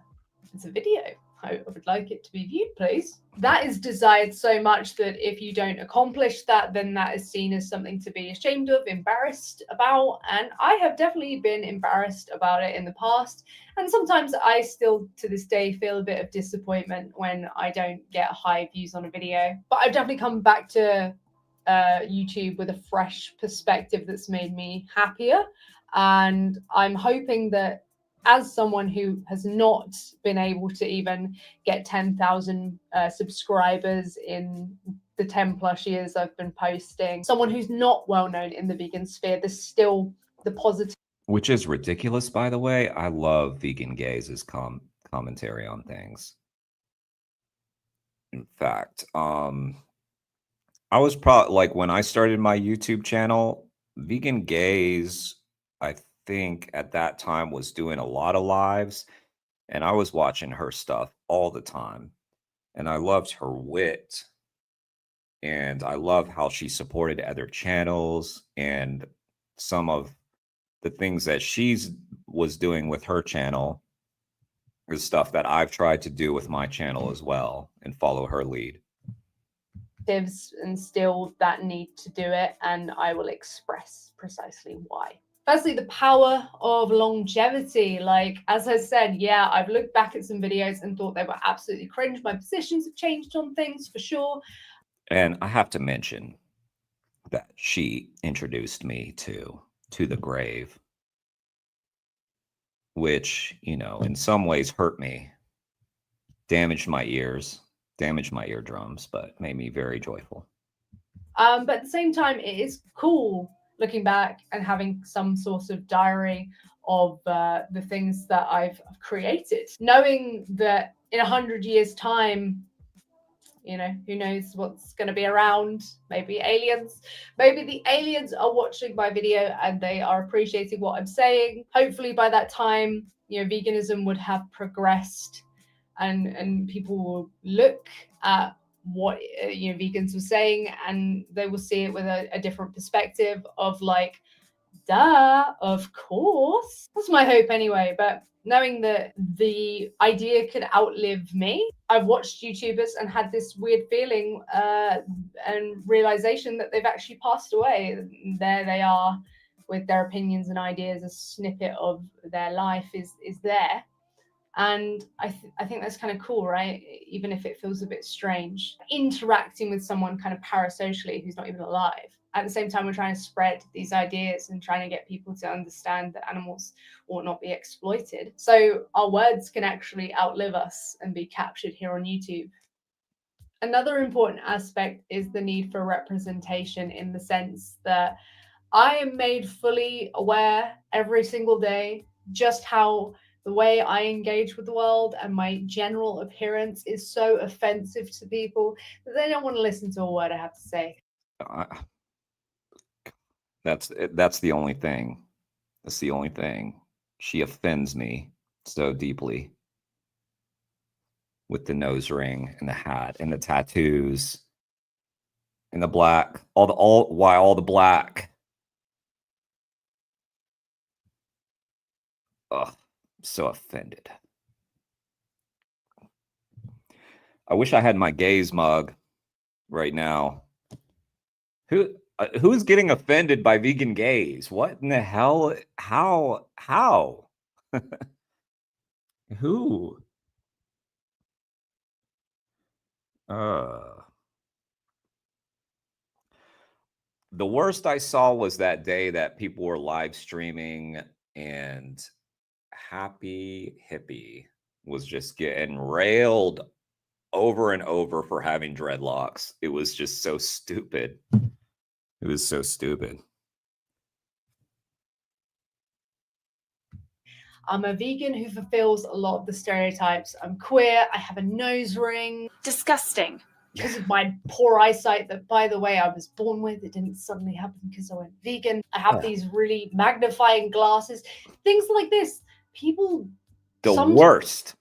it's a video. I would like it to be viewed, please. That is desired so much that if you don't accomplish that, then that is seen as something to be ashamed of, embarrassed about. And I have definitely been embarrassed about it in the past. And sometimes I still, to this day, feel a bit of disappointment when I don't get high views on a video. But I've definitely come back to YouTube with a fresh perspective that's made me happier. And I'm hoping that as someone who has not been able to even get 10,000 subscribers in the 10 plus years I've been posting, someone who's not well known in the vegan sphere, there's still the positive. Which is ridiculous, by the way. I love Vegan Gaze's commentary on things. In fact, I was probably like when I started my YouTube channel, Vegan Gaze, I think at that time was doing a lot of lives, and I was watching her stuff all the time. And I loved her wit, and I love how she supported other channels, and some of the things that she's was doing with her channel is stuff that I've tried to do with my channel as well and follow her lead. And still that need to do it, and I will express precisely why. Firstly, the power of longevity. Like, as I said, yeah, I've looked back at some videos and thought they were absolutely cringe. My positions have changed on things for sure. And I have to mention that she introduced me to the grave, which, you know, in some ways hurt me, damaged my ears, damaged my eardrums, but made me very joyful. But at the same time, it is cool looking back and having some sort of diary of the things that I've created, knowing that in 100 years' time, you know, who knows what's going to be around. Maybe aliens. Maybe the aliens are watching my video and they are appreciating what I'm saying. Hopefully by that time, you know, veganism would have progressed, and people will look at what you know vegans were saying, and they will see it with a different perspective of like, duh, of course. That's my hope anyway. But knowing that the idea could outlive me, I've watched YouTubers and had this weird feeling and realization that they've actually passed away. There they are with their opinions and ideas. A snippet of their life is there. And I think that's kind of cool, right? Even if it feels a bit strange. Interacting with someone kind of parasocially who's not even alive. At the same time, we're trying to spread these ideas and trying to get people to understand that animals ought not be exploited. So our words can actually outlive us and be captured here on YouTube. Another important aspect is the need for representation, in the sense that I am made fully aware every single day just how the way I engage with the world and my general appearance is so offensive to people that they don't want to listen to a word I have to say. That's the only thing. That's the only thing. She offends me so deeply with the nose ring and the hat and the tattoos and the black. All the black. Ugh, so offended. I wish I had my gaze mug right now. Who's getting offended by vegan gays? What in the hell? How? Who? The worst I saw was that day that people were live streaming and Happy Hippie was just getting railed over and over for having dreadlocks. It was just so stupid. It was so stupid. I'm a vegan who fulfills a lot of the stereotypes. I'm queer. I have a nose ring. Disgusting. Because of my poor eyesight, that, by the way, I was born with. It didn't suddenly happen because I went vegan. I have these really magnifying glasses. Things like this. People worst.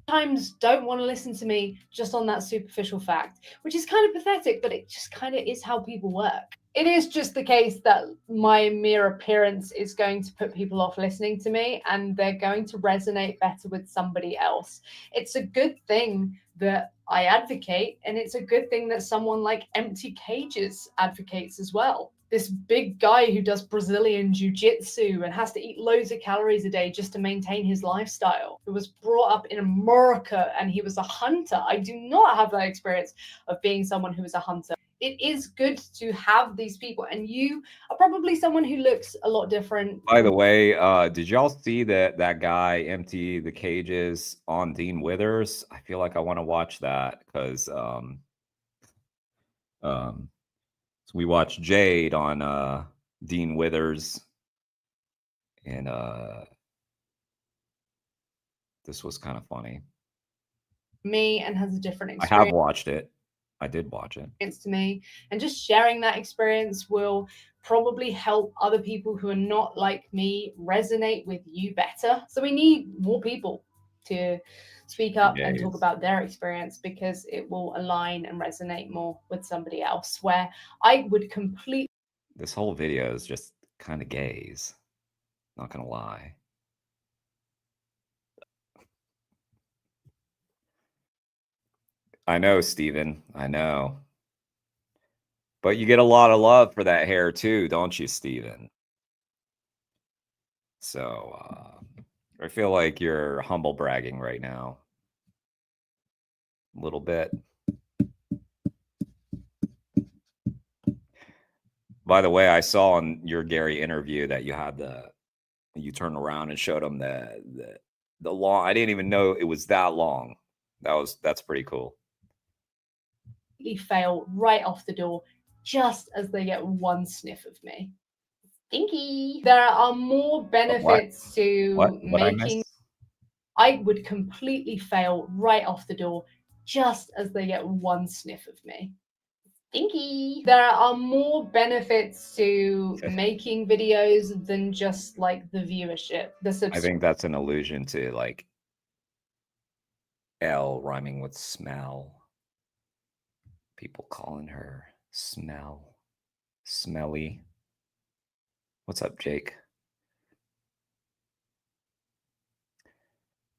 Sometimes don't want to listen to me just on that superficial fact, which is kind of pathetic, but it just kind of is how people work. It is just the case that my mere appearance is going to put people off listening to me, and they're going to resonate better with somebody else. It's a good thing that I advocate, and it's a good thing that someone like Empty Cages advocates as well. This big guy who does Brazilian jiu-jitsu and has to eat loads of calories a day just to maintain his lifestyle, who was brought up in America and he was a hunter. I do not have that experience of being someone who is a hunter. It is good to have these people, and you are probably someone who looks a lot different. By the way, did y'all see that guy empty the cages on Dean Withers? I feel like I want to watch that because so we watched Jade on Dean Withers, and this was kind of funny. Me, and has a different I experience. have watched it. I did watch it. To me, and just sharing that experience will probably help other people who are not like me resonate with you better. So we need more people to speak up and talk about their experience, because it will align and resonate more with somebody else, where I would completely... This whole video is just kind of gays, not gonna lie. I know, Steven. I know. But you get a lot of love for that hair too, don't you, Steven? So I feel like you're humble bragging right now. A little bit. By the way, I saw on your Gary interview that you had you turned around and showed him the long. I didn't even know it was that long. That's pretty cool. Fail right off the door just as they get one sniff of me. Stinky. There are more benefits to making... I would completely fail right off the door just as they get one sniff of me. Stinky. There are more benefits to making videos than just like the viewership. I think that's an allusion to like L rhyming with smell. People calling her smelly. What's up, Jake?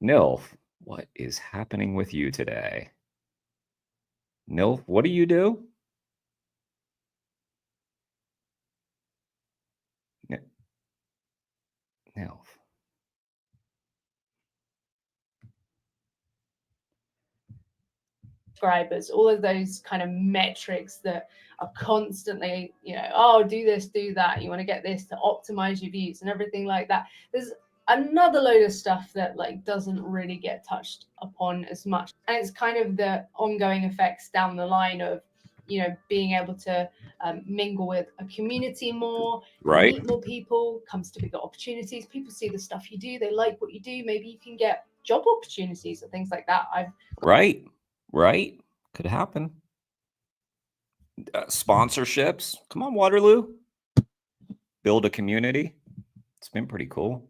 Nilf, what is happening with you today? Nilf, what do you do? Nilf. Subscribers, all of those kind of metrics that are constantly, oh, do this, do that. You want to get this to optimize your views and everything like that. There's another load of stuff that like doesn't really get touched upon as much. And it's kind of the ongoing effects down the line of, you know, being able to mingle with a community more, Right. meet more people, comes to bigger opportunities. People see the stuff you do, they like what you do. Maybe you can get job opportunities or things like that. Right. Could happen. Sponsorships. Come on, Waterloo. Build a community. It's been pretty cool.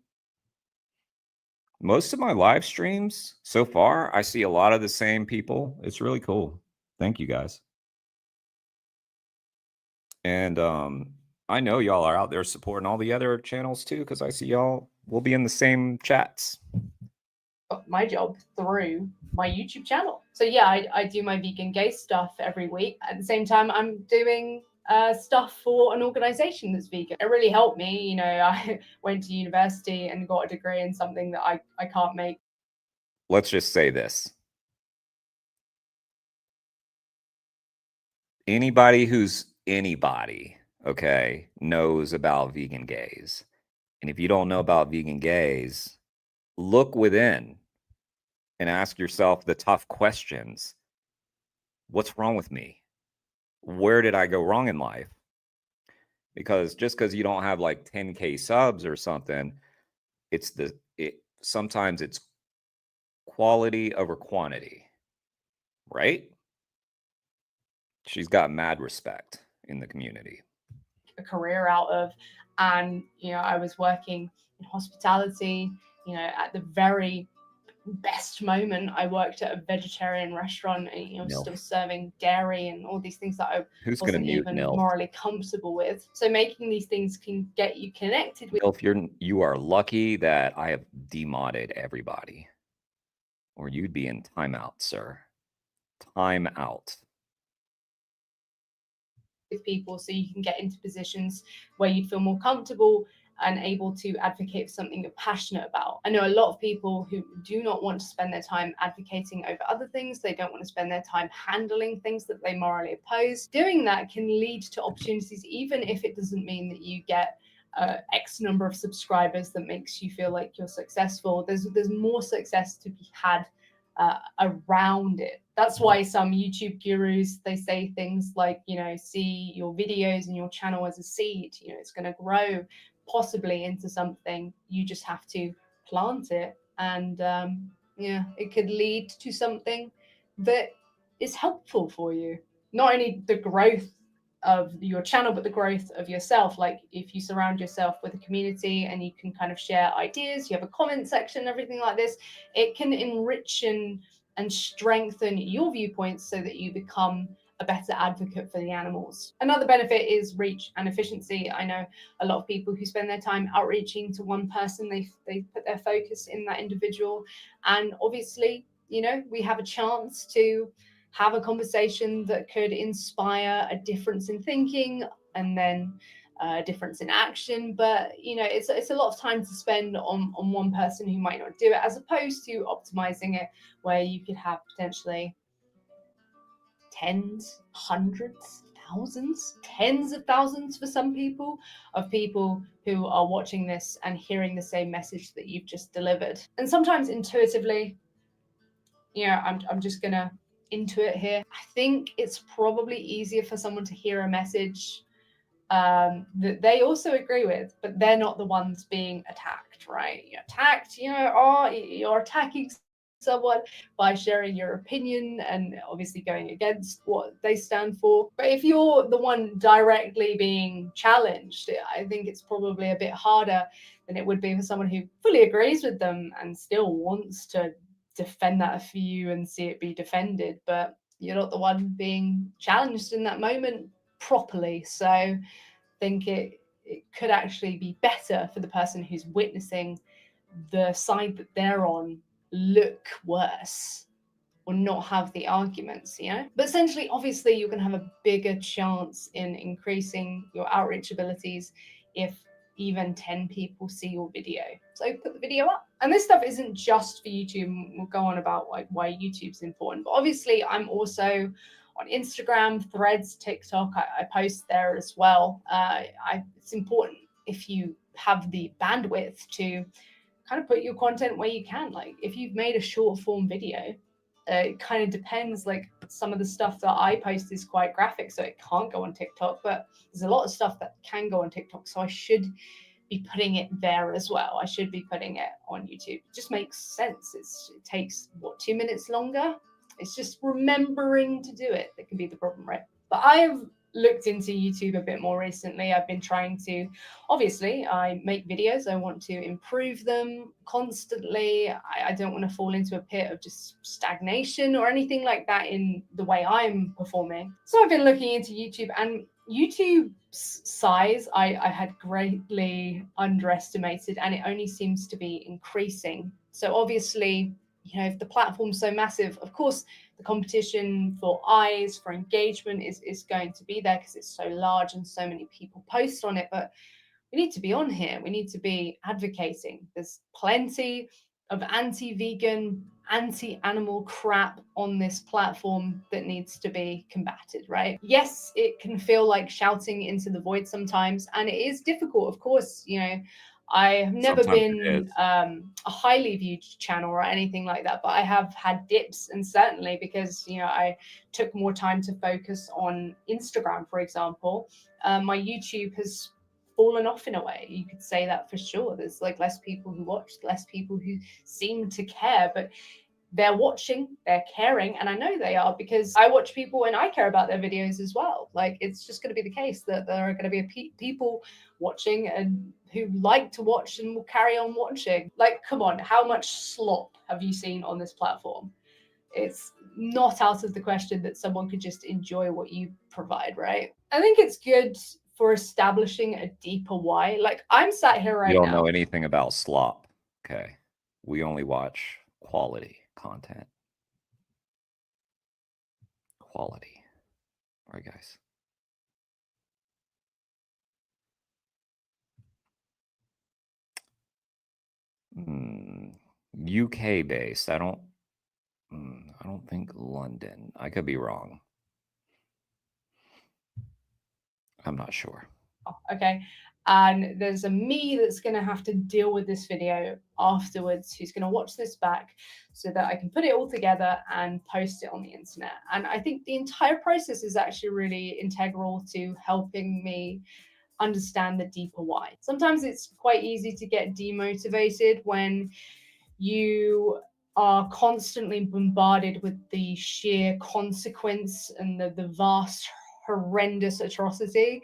Most of my live streams so far, I see a lot of the same people. It's really cool. Thank you guys. And I know y'all are out there supporting all the other channels too, because I see y'all will be in the same chats. My job through my YouTube channel. So yeah, I do my vegan gay stuff every week. At the same time, I'm doing stuff for an organization that's vegan. It really helped me. You know, I went to university and got a degree in something that I can't make. Let's just say this. Anybody who's anybody, okay, knows about vegan gays. And if you don't know about vegan gays, look within and ask yourself the tough questions. What's wrong with me? Where did I go wrong in life? Because just because you don't have like 10K subs or something, sometimes it's quality over quantity, right? She's got mad respect in the community. A career out of, and you know, I was working in hospitality. You know, at the very best moment, I worked at a vegetarian restaurant, and you know, still serving dairy and all these things that I wasn't even morally comfortable with. So making these things can get you connected with. Milf, you are lucky that I have demodded everybody, or you'd be in timeout, sir. Timeout. With people, so you can get into positions where you feel more comfortable and able to advocate for something you're passionate about. I know a lot of people who do not want to spend their time advocating over other things. They don't want to spend their time handling things that they morally oppose. Doing that can lead to opportunities, even if it doesn't mean that you get X number of subscribers that makes you feel like you're successful. There's more success to be had around it. That's why some YouTube gurus, they say things like, you know, see your videos and your channel as a seed. You know, it's going to grow possibly into something. You just have to plant it, and yeah, it could lead to something that is helpful for you. Not only the growth of your channel, but the growth of yourself. Like if you surround yourself with a community and you can kind of share ideas, you have a comment section, everything like this, it can enrich and strengthen your viewpoints so that you become a better advocate for the animals. Another benefit is reach and efficiency. I know a lot of people who spend their time outreaching to one person, they put their focus in that individual. And obviously, you know, we have a chance to have a conversation that could inspire a difference in thinking and then a difference in action. But you know, it's a lot of time to spend on one person who might not do it, as opposed to optimizing it where you could have potentially tens, hundreds, thousands, tens of thousands for some people, of people who are watching this and hearing the same message that you've just delivered. And sometimes intuitively, you know, I'm just gonna intuit here. I think it's probably easier for someone to hear a message that they also agree with, but they're not the ones being attacked, right? You're attacked, you know, or you're attacking someone by sharing your opinion and obviously going against what they stand for. But if you're the one directly being challenged, I think it's probably a bit harder than it would be for someone who fully agrees with them and still wants to defend that for you and see it be defended, but you're not the one being challenged in that moment properly. So I think it could actually be better for the person who's witnessing the side that they're on look worse or not have the arguments, you know? But essentially, obviously, you're going to have a bigger chance in increasing your outreach abilities if even 10 people see your video. So put the video up. And this stuff isn't just for YouTube. We'll go on about like why YouTube's important. But obviously, I'm also on Instagram, Threads, TikTok. I post there as well. It's important if you have the bandwidth to kind of put your content where you can. Like if you've made a short form video, it kind of depends. Like some of the stuff that I post is quite graphic, so it can't go on TikTok, but there's a lot of stuff that can go on TikTok. So I should be putting it there as well. I should be putting it on YouTube. It just makes sense. It takes, what, 2 minutes longer? It's just remembering to do it that can be the problem, right? But I've looked into YouTube a bit more recently. I've been trying to, obviously, I make videos. I want to improve them constantly. I don't want to fall into a pit of just stagnation or anything like that in the way I'm performing. So I've been looking into YouTube, and YouTube's size I had greatly underestimated, and it only seems to be increasing. So obviously, you know, if the platform's so massive, of course, the competition for eyes, for engagement is going to be there because it's so large and so many people post on it. But we need to be on here. We need to be advocating. There's plenty of anti-vegan, anti-animal crap on this platform that needs to be combated, right? Yes, it can feel like shouting into the void sometimes, and it is difficult, of course. You know, I have never been a highly viewed channel or anything like that, but I have had dips, and certainly because, you know, I took more time to focus on Instagram, for example, my YouTube has fallen off in a way. You could say that for sure. There's like less people who watch, less people who seem to care, but they're watching, they're caring, and I know they are because I watch people and I care about their videos as well. Like it's just going to be the case that there are going to be people watching and who like to watch and will carry on watching. Like, come on, how much slop have you seen on this platform? It's not out of the question that someone could just enjoy what you provide, right? I think it's good for establishing a deeper why. Like I'm sat here right now. You don't know anything about slop. Okay. We only watch quality content. Quality. All right, guys. UK based. I don't think London. I could be wrong. I'm not sure. Okay. And there's a me that's going to have to deal with this video afterwards, who's going to watch this back so that I can put it all together and post it on the internet. And I think the entire process is actually really integral to helping me understand the deeper why. Sometimes it's quite easy to get demotivated when you are constantly bombarded with the sheer consequence and the vast, horrendous atrocity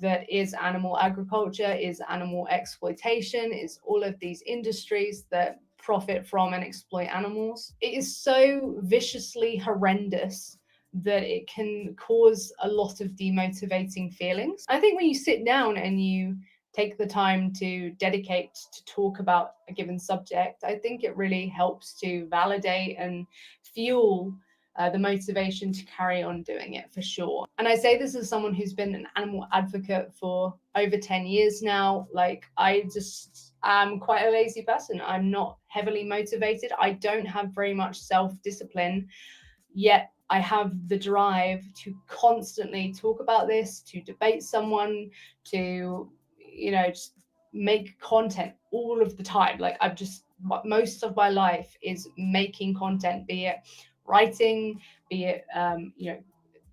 that is animal agriculture, is animal exploitation, is all of these industries that profit from and exploit animals. It is so viciously horrendous that it can cause a lot of demotivating feelings. I think when you sit down and you take the time to dedicate to talk about a given subject, I think it really helps to validate and fuel the motivation to carry on doing it, for sure. And I say this as someone who's been an animal advocate for over 10 years now. Like I just am quite a lazy person. I'm not heavily motivated. I don't have very much self-discipline, yet I have the drive to constantly talk about this, to debate someone, to, you know, just make content all of the time. Like I've just, most of my life is making content, be it writing, be it, you know,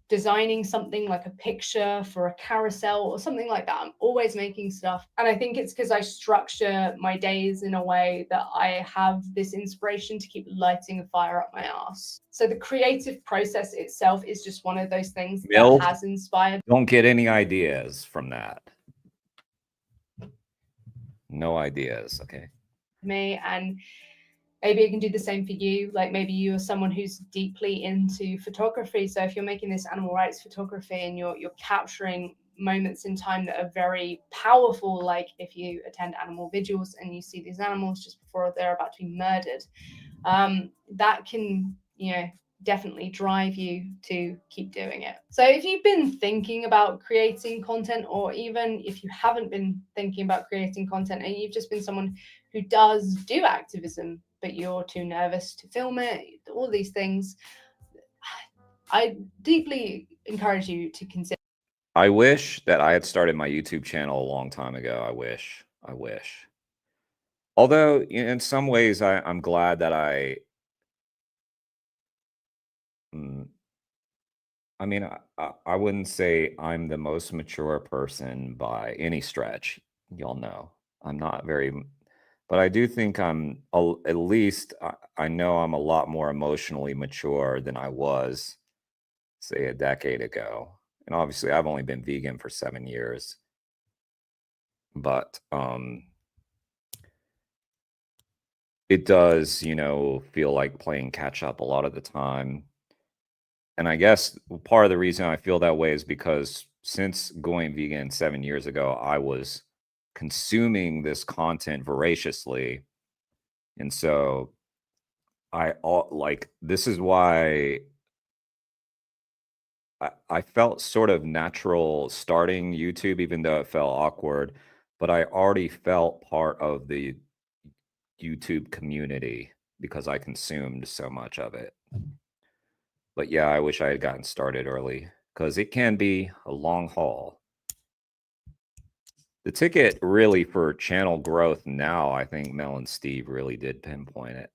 designing something like a picture for a carousel or something like that. I'm always making stuff. And I think it's because I structure my days in a way that I have this inspiration to keep lighting a fire up my ass. So the creative process itself is just one of those things that has inspired. Don't get any ideas from that. No ideas, okay? Me, and maybe I can do the same for you. Like maybe you're someone who's deeply into photography. So if you're making this animal rights photography and you're capturing moments in time that are very powerful, like if you attend animal vigils and you see these animals just before they're about to be murdered, that can, you know, definitely drive you to keep doing it. So if you've been thinking about creating content, or even if you haven't been thinking about creating content and you've just been someone who does do activism, but you're too nervous to film it, all these things, I deeply encourage you to consider. I wish that I had started my YouTube channel a long time ago. I wish. Although in some ways I'm glad that I mean, I wouldn't say I'm the most mature person by any stretch. Y'all know I'm not very, but I do think at least I know I'm a lot more emotionally mature than I was, say, a decade ago. And obviously, I've only been vegan for 7 years, but it does, feel like playing catch up a lot of the time. And I guess part of the reason I feel that way is because since going vegan 7 years ago, I was consuming this content voraciously. And so this is why I felt sort of natural starting YouTube, even though it felt awkward, but I already felt part of the YouTube community because I consumed so much of it. But yeah, I wish I had gotten started early because it can be a long haul. The ticket really for channel growth now, I think Mel and Steve really did pinpoint it.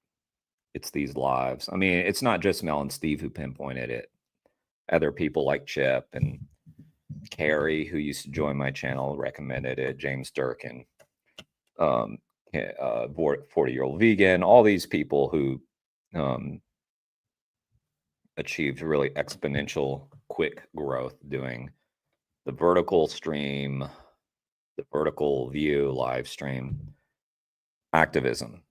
It's these lives. I mean, it's not just Mel and Steve who pinpointed it. Other people like Chip and Carrie, who used to join my channel, recommended it. James Durkin, 40-year-old vegan, all these people who achieved really exponential, quick growth doing the vertical stream, the vertical view live stream activism.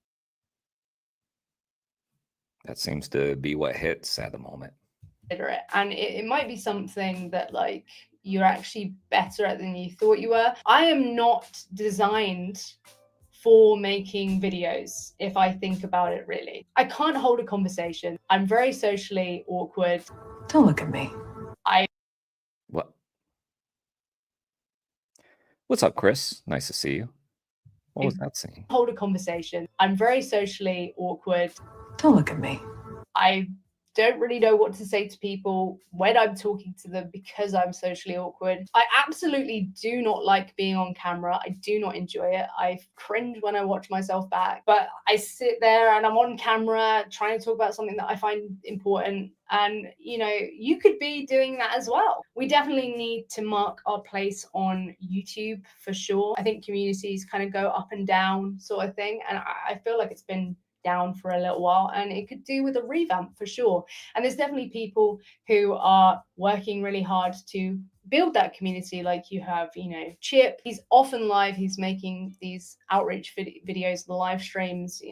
That seems to be what hits at the moment. And it might be something that like you're actually better at than you thought you were. I am not designed for making videos, if I think about it really. I can't hold a conversation. I'm very socially awkward. Don't look at me. What's up, Chris? Nice to see you. What was that saying? Hold a conversation. I'm very socially awkward. Don't look at me. I don't really know what to say to people when I'm talking to them because I'm socially awkward. I absolutely do not like being on camera. I do not enjoy it. I cringe when I watch myself back, but I sit there and I'm on camera trying to talk about something that I find important. And, you could be doing that as well. We definitely need to mark our place on YouTube for sure. I think communities kind of go up and down sort of thing. And I feel like it's been down for a little while and it could do with a revamp for sure. And there's definitely people who are working really hard to build that community. Like you have, Chip, he's often live, he's making these outreach videos, the live streams,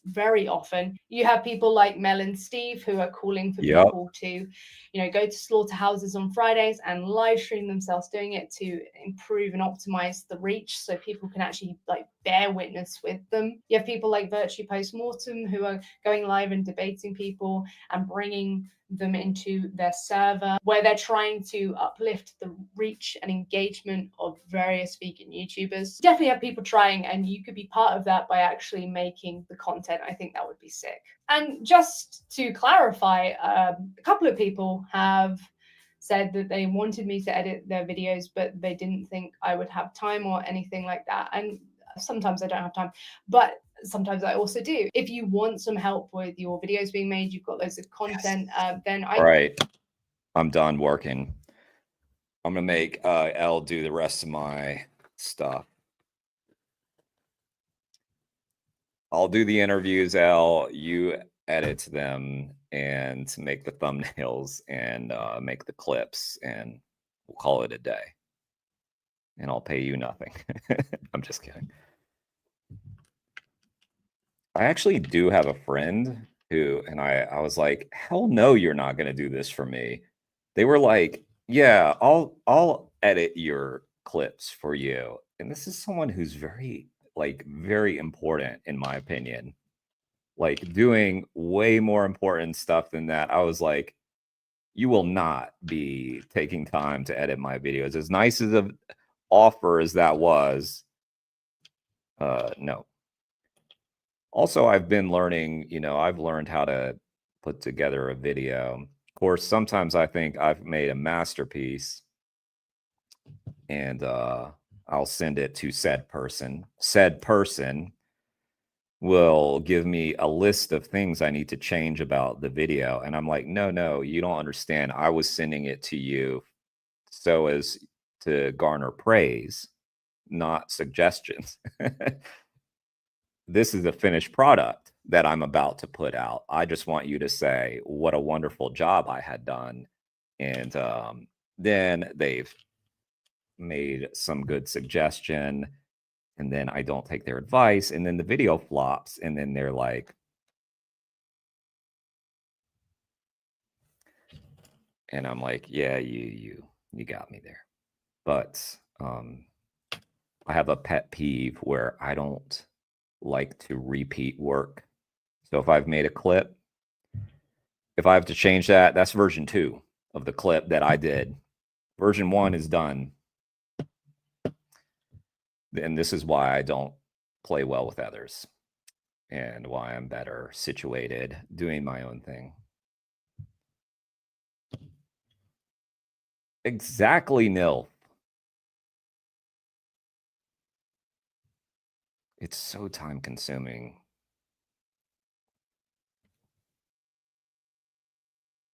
very often. You have people like Mel and Steve who are calling for people to, go to slaughterhouses on Fridays and live stream themselves doing it to improve and optimize the reach so people can actually like bear witness with them. You have people like Virtue Postmortem who are going live and debating people and bringing them into their server where they're trying to uplift the reach and engagement of various vegan YouTubers. Definitely have people trying, and you could be part of that by actually making the content. I think that would be sick. And just to clarify, a couple of people have said that they wanted me to edit their videos, but they didn't think I would have time or anything like that. And sometimes I don't have time, but sometimes I also do. If you want some help with your videos being made, you've got loads of content, then All right, I'm done working. I'm gonna make Elle do the rest of my stuff. I'll do the interviews, Elle. You edit them and make the thumbnails and make the clips, and we'll call it a day. And I'll pay you nothing. I'm just kidding. I actually do have a friend who, and I was like, hell no, you're not going to do this for me. They were like, yeah, I'll edit your clips for you. And this is someone who's very important in my opinion, like doing way more important stuff than that. I was like, you will not be taking time to edit my videos. As nice as an offer as that was, no. Also, I've been learning, I've learned how to put together a video. Of course, sometimes I think I've made a masterpiece and I'll send it to said person. will give me a list of things I need to change about the video. And I'm like, no, you don't understand. I was sending it to you so as to garner praise, not suggestions. This is a finished product that I'm about to put out. I just want you to say what a wonderful job I had done. And then they've made some good suggestion. And then I don't take their advice. And then the video flops. And then they're like, and I'm like, yeah, you got me there. But I have a pet peeve where I don't like to repeat work. So if I've made a clip, if I have to change that, that's version 2 of the clip that I did. Version 1 is done. And this is why I don't play well with others and why I'm better situated doing my own thing. Exactly, Nil. It's so time consuming.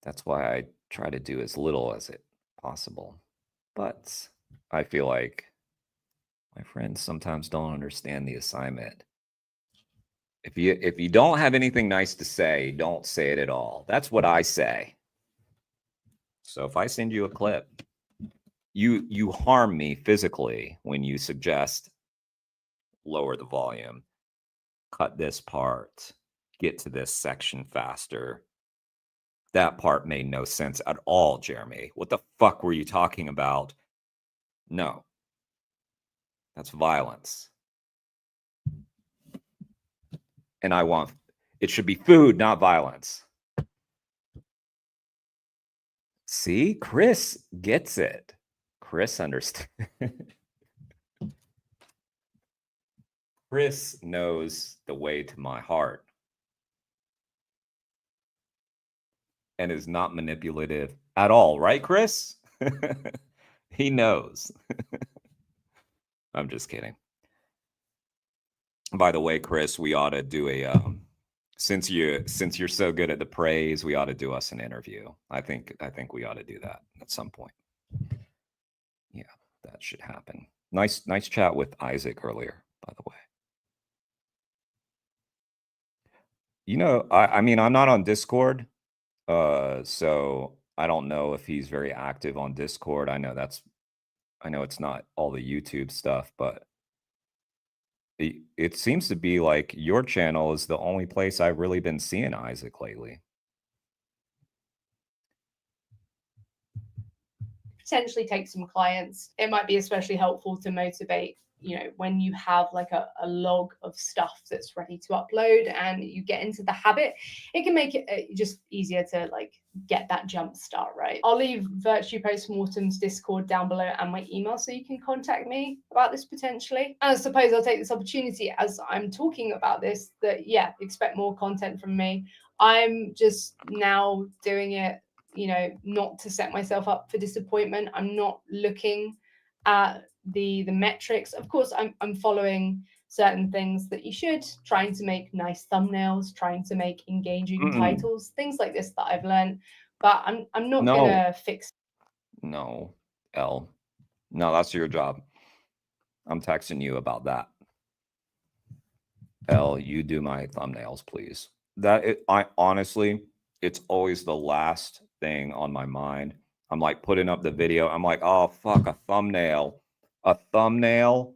That's why I try to do as little as it possible. But I feel like my friends sometimes don't understand the assignment. If you don't have anything nice to say, don't say it at all. That's what I say. So if I send you a clip, you harm me physically when you suggest lower the volume, cut this part, get to this section faster. That part made no sense at all, Jeremy. What the fuck were you talking about? No. That's violence. And I want, it should be food, not violence. See, Chris gets it. Chris understands. Chris knows the way to my heart and is not manipulative at all, right, Chris? He knows. I'm just kidding. By the way, Chris, we ought to do a since you're so good at the praise, we ought to do us an interview. I think we ought to do that at some point. Yeah, that should happen. Nice chat with Isaac earlier, by the way. You know, I mean, I'm not on Discord, so I don't know if he's very active on Discord. I know it's not all the YouTube stuff, but it seems to be like your channel is the only place I've really been seeing Isaac lately. Potentially take some clients. It might be especially helpful to motivate, you know, when you have like a log of stuff that's ready to upload and you get into the habit, it can make it just easier to like get that jump start, right? I'll leave Virtue Postmortem's Discord down below and my email so you can contact me about this potentially. And I suppose I'll take this opportunity as I'm talking about this that, yeah, expect more content from me. I'm just now doing it, you know, not to set myself up for disappointment. I'm not looking at the metrics. Of course, I'm following certain things that you should, trying to make nice thumbnails, trying to make engaging titles, things like this that I've learned. But I'm not gonna fix. No, L. No, that's your job. I'm texting you about that. L, you do my thumbnails, please. I honestly, it's always the last thing on my mind. I'm like putting up the video. I'm like, oh fuck, a thumbnail. A thumbnail.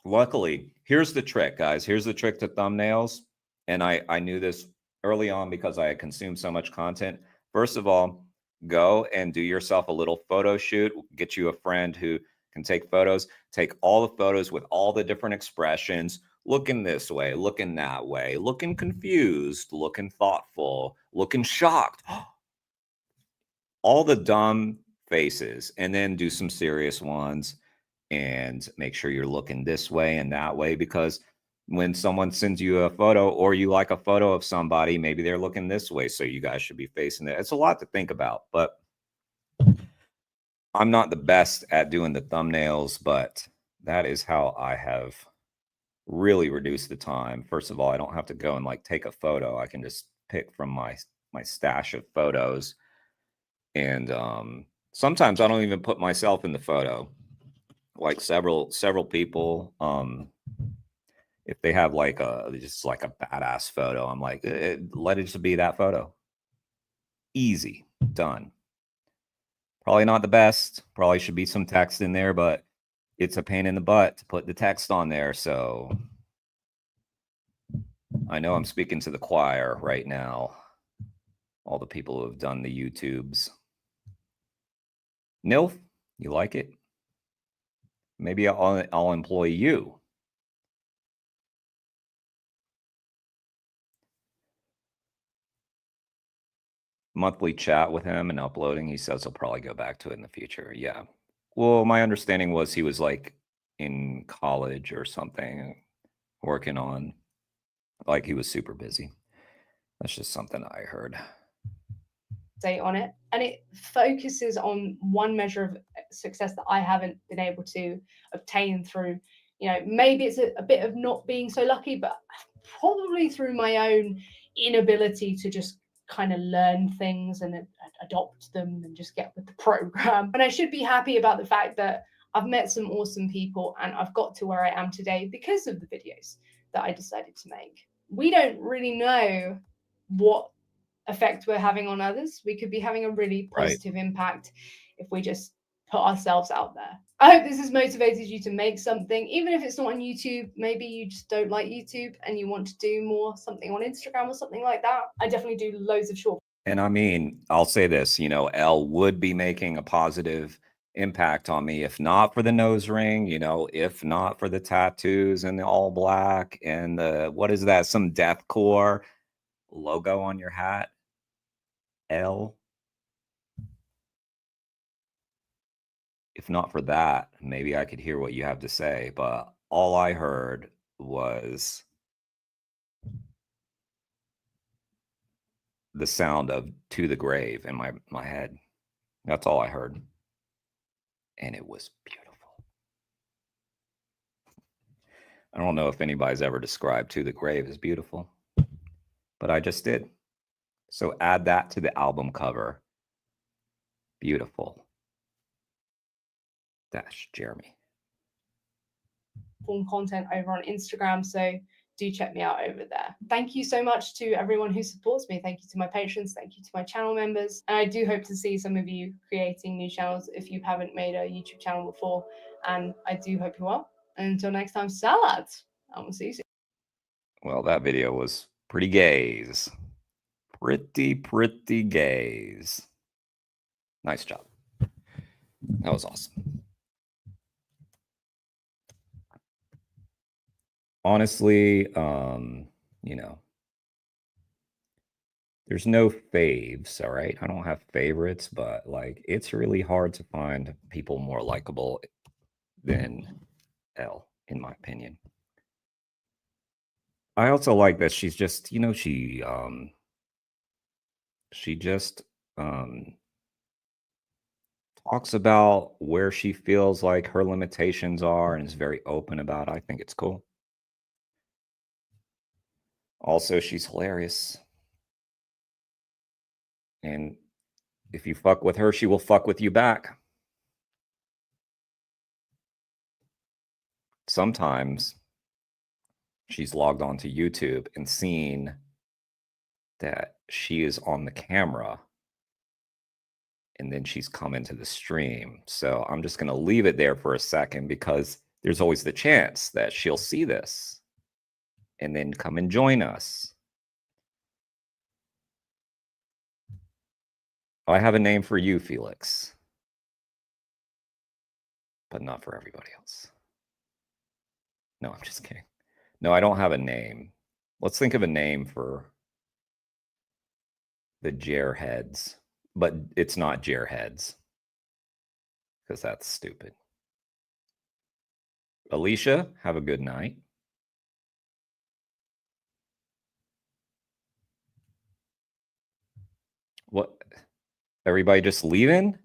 Luckily, here's the trick, guys. Here's the trick to thumbnails. And I knew this early on because I had consumed so much content. First of all, go and do yourself a little photo shoot. Get you a friend who can take photos. Take all the photos with all the different expressions. Looking this way, looking that way, looking confused, looking thoughtful, looking shocked. All the dumb faces, and then do some serious ones and make sure you're looking this way and that way, because when someone sends you a photo or you like a photo of somebody, maybe they're looking this way, so you guys should be facing it. It's a lot to think about, but I'm not the best at doing the thumbnails, but that is how I have really reduce the time. First of all, I don't have to go and like take a photo. I can just pick from my stash of photos. And sometimes I don't even put myself in the photo. Like several people, if they have like just like a badass photo, I'm like, let it just be that photo. Easy, done. Probably not the best. Probably should be some text in there, but it's a pain in the butt to put the text on there. So I know I'm speaking to the choir right now. All the people who have done the YouTubes. Nilf, you like it? Maybe I'll employ you. Monthly chat with him and uploading. He says he'll probably go back to it in the future. Yeah. Well, my understanding was he was like in college or something, working on, like he was super busy. That's just something I heard. On it, and it focuses on one measure of success that I haven't been able to obtain through, maybe it's a bit of not being so lucky, but probably through my own inability to just kind of learn things and adopt them and just get with the program. And I should be happy about the fact that I've met some awesome people and I've got to where I am today because of the videos that I decided to make. We don't really know what effect we're having on others. We could be having a really positive impact if we just put ourselves out there. I hope this has motivated you to make something, even if it's not on YouTube. Maybe you just don't like YouTube and you want to do more something on Instagram or something like that. I definitely do loads of short. And I mean, I'll say this, Elle would be making a positive impact on me if not for the nose ring, if not for the tattoos and the all black and the, what is that, some deathcore logo on your hat. Elle. If not for that, maybe I could hear what you have to say, but all I heard was the sound of "To the Grave" in my head. That's all I heard. And it was beautiful. I don't know if anybody's ever described "To the Grave" as beautiful, but I just did. So add that to the album cover. Beautiful. Dash Jeremy. Form content over on Instagram, so do check me out over there. Thank you so much to everyone who supports me. Thank you to my patrons. Thank you to my channel members. And I do hope to see some of you creating new channels if you haven't made a YouTube channel before. And I do hope you are. And until next time, salad. I will see you soon. Well, that video was pretty gays. Pretty gays. Nice job. That was awesome. Honestly, there's no faves, all right? I don't have favorites, but like it's really hard to find people more likable than Elle, in my opinion. I also like that she's just, she just talks about where she feels like her limitations are and is very open about it. I think it's cool. Also, she's hilarious. And if you fuck with her, she will fuck with you back. Sometimes she's logged onto YouTube and seen that she is on the camera and then she's come into the stream. So I'm just going to leave it there for a second because there's always the chance that she'll see this and then come and join us. I have a name for you, Felix, but not for everybody else. No, I'm just kidding. No, I don't have a name. Let's think of a name for the Jarheads, but it's not Jarheads because that's stupid. Alicia, have a good night. What? Everybody just leaving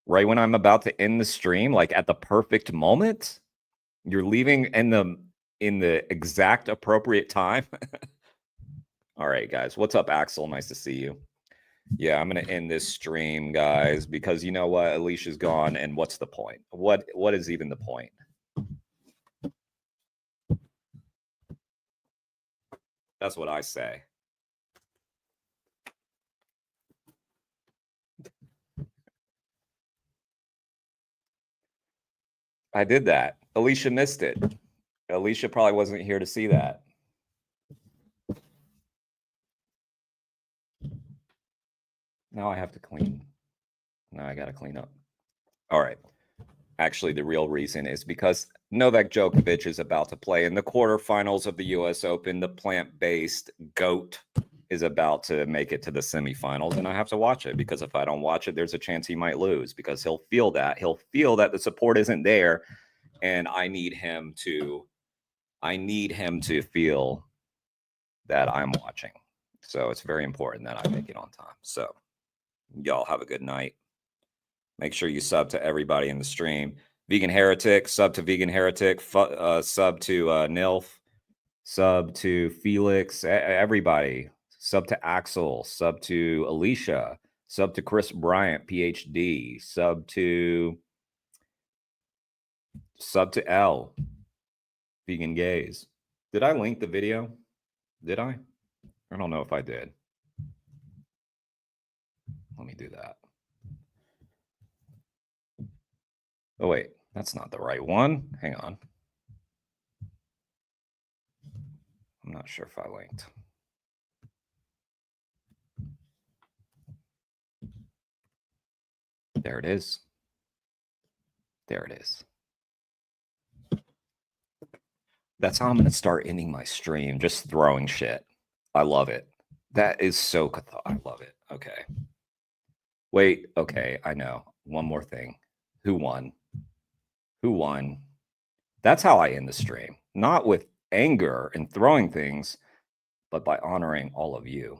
right when I'm about to end the stream, like at the perfect moment? You're leaving in in the exact appropriate time. All right, guys. What's up, Axel? Nice to see you. Yeah, I'm going to end this stream, guys, because you know what? Alicia's gone, and what's the point? What is even the point? That's what I say. I did that. Alicia missed it. Alicia probably wasn't here to see that. Now I have to clean. Now I got to clean up. All right. Actually, the real reason is because Novak Djokovic is about to play in the quarterfinals of the U.S. Open. The plant-based GOAT is about to make it to the semifinals, and I have to watch it because if I don't watch it, there's a chance he might lose because he'll feel that. He'll feel that the support isn't there, and I need him to feel that I'm watching. So it's very important that I make it on time. So y'all have a good night. Make sure you sub to everybody in the stream. Vegan Heretic, sub to Vegan Heretic, sub to Nilf, sub to Felix, everybody. Sub to Axel, sub to Alicia, sub to Chris Bryant, PhD, sub to L, Vegan Gays. Did I link the video? Did I? I don't know if I did. Let me do that. Oh, wait, that's not the right one. Hang on. I'm not sure if I linked. There it is. There it is. That's how I'm going to start ending my stream, just throwing shit. I love it. That is so I love it. Okay. Wait, okay, I know. One more thing. Who won? Who won? That's how I end the stream. Not with anger and throwing things, but by honoring all of you.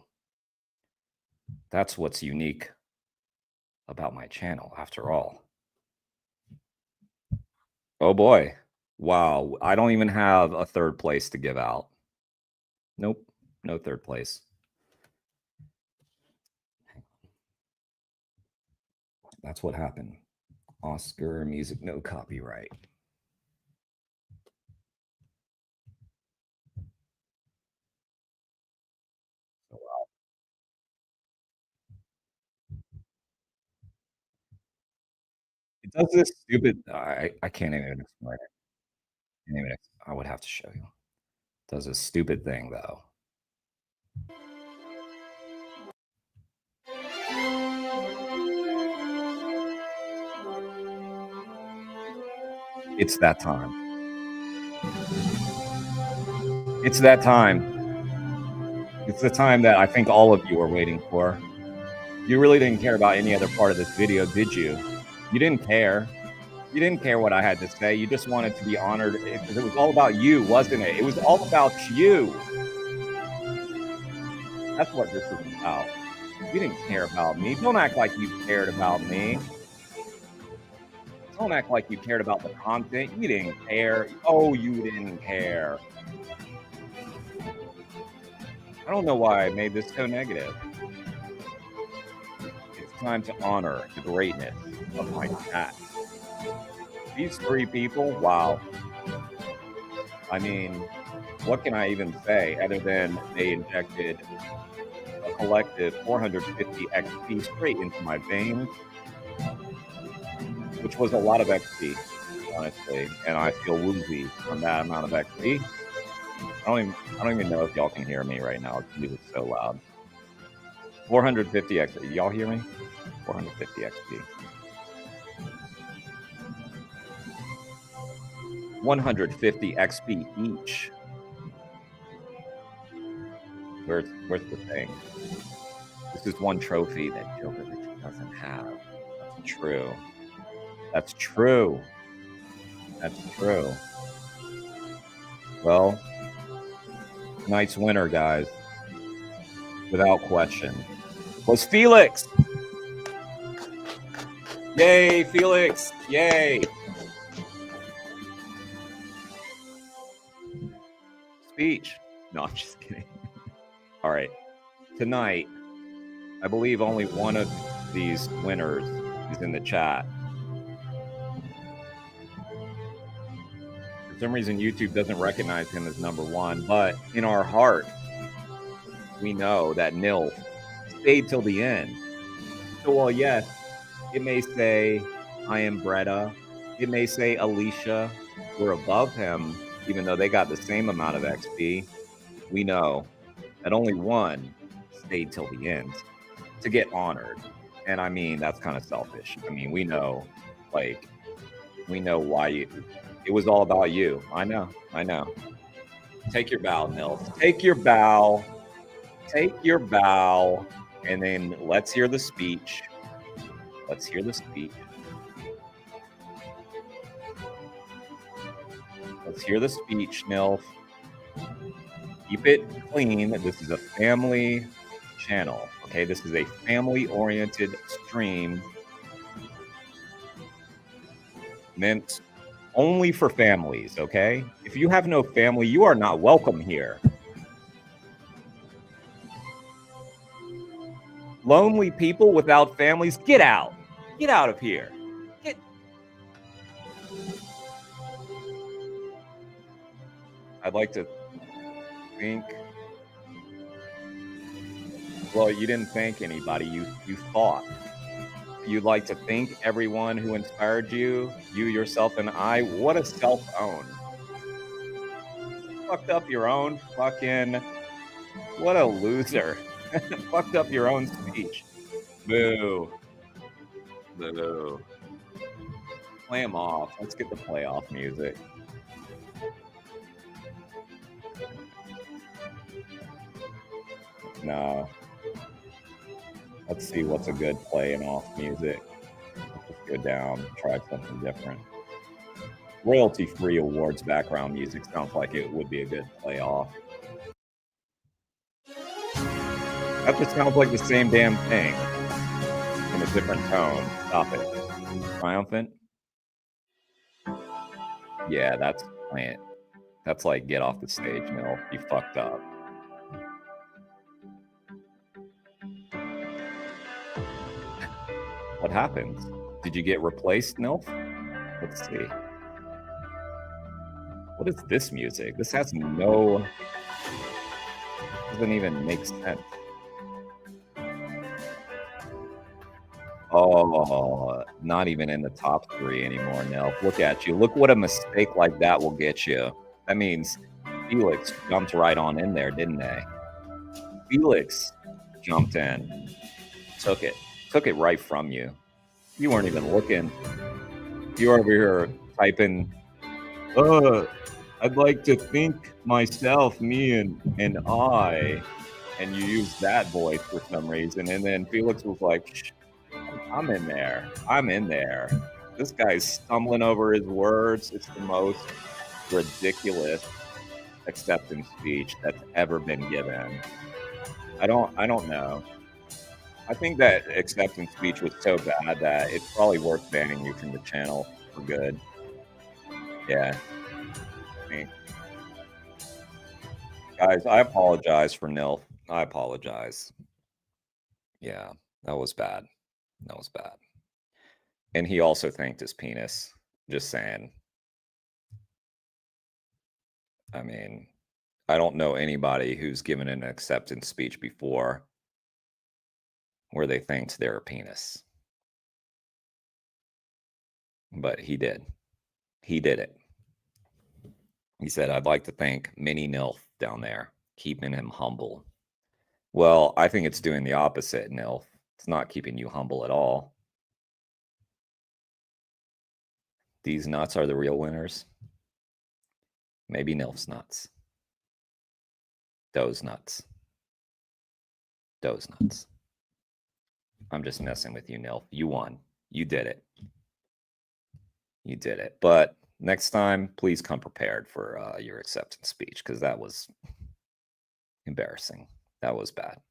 That's what's unique about my channel, after all. Oh boy. Wow. I don't even have a third place to give out. Nope. No third place. That's what happened. Oscar music, no copyright. Oh, wow. It does this stupid. I can't even explain it. I would have to show you. It does a stupid thing though. It's that time. It's that time. It's the time that I think all of you are waiting for. You really didn't care about any other part of this video, did you? You didn't care. You didn't care what I had to say. You just wanted to be honored because it was all about you, wasn't it? It was all about you. That's what this is about. You didn't care about me. Don't act like you cared about me. Don't act like you cared about the content. You didn't care. Oh, you didn't care. I don't know why I made this so negative. It's time to honor the greatness of my chat. These three people, wow. I mean, what can I even say other than they injected a collective 450 XP straight into my veins, which was a lot of XP, honestly, and I feel woozy on that amount of XP. I don't even know if y'all can hear me right now. It's music so loud. 450 XP. Y'all hear me? 450 XP. 150 XP each. Where's the thing? This is one trophy that Djokovic doesn't have. That's true. That's true. That's true. Well, tonight's winner, guys, without question, was Felix. Yay, Felix. Yay. speech. No, I'm just kidding. All right. Tonight, I believe only one of these winners is in the chat. For some reason, YouTube doesn't recognize him as number one, but in our heart, we know that Nil stayed till the end. So while yes, it may say I am Bretta, it may say Alicia, we're above him, even though they got the same amount of XP, we know that only one stayed till the end to get honored. And I mean, that's kind of selfish. I mean, we know why it was all about you. I know. Take your bow, Nils. Take your bow, and then let's hear the speech. Let's hear the speech. Nils. Keep it clean. This is a family channel, okay? This is a family-oriented stream meant only for families, okay? If you have no family, you are not welcome here. Lonely people without families, get out. Get out of here. I'd like to think. Well, you didn't thank anybody. You thought. You'd like to thank everyone who inspired you, you, yourself, and I. What a self-own. Fucked up your own fucking... What a loser. Fucked up your own speech. Boo. Boo. Play him off. Let's get the playoff music. No. Let's see what's a good playing off music. Let's just go down, try something different. Royalty-free awards background music sounds like it would be a good play off. That just sounds like the same damn thing in a different tone. Stop it. Triumphant? Yeah, that's playing. That's like get off the stage, Nil. You fucked up. What happened? Did you get replaced, Nil? Let's see. What is this music? This has no... doesn't even make sense. Oh, not even in the top 3 anymore, Nil. Look at you. Look what a mistake like that will get you. That means Felix jumped right on in there, didn't they? Felix jumped in. Took it right from you. You weren't even looking. You were over here typing, I'd like to think myself, me and I. And you used that voice for some reason. And then Felix was like, shh, I'm in there. This guy's stumbling over his words. It's the most ridiculous acceptance speech that's ever been given. I don't know. I think that acceptance speech was so bad that it's probably worth banning you from the channel for good. Yeah. Guys, I apologize for Nil. I apologize. Yeah, that was bad. And he also thanked his penis. Just saying. I mean, I don't know anybody who's given an acceptance speech before where they thanked their penis. But he did. He did it. He said, I'd like to thank Mini Nilf down there, keeping him humble. Well, I think it's doing the opposite, Nilf. It's not keeping you humble at all. These nuts are the real winners. Maybe Nilf's nuts. Those nuts. I'm just messing with you, Nilf. You won. You did it. But next time, please come prepared for your acceptance speech, because that was embarrassing. That was bad.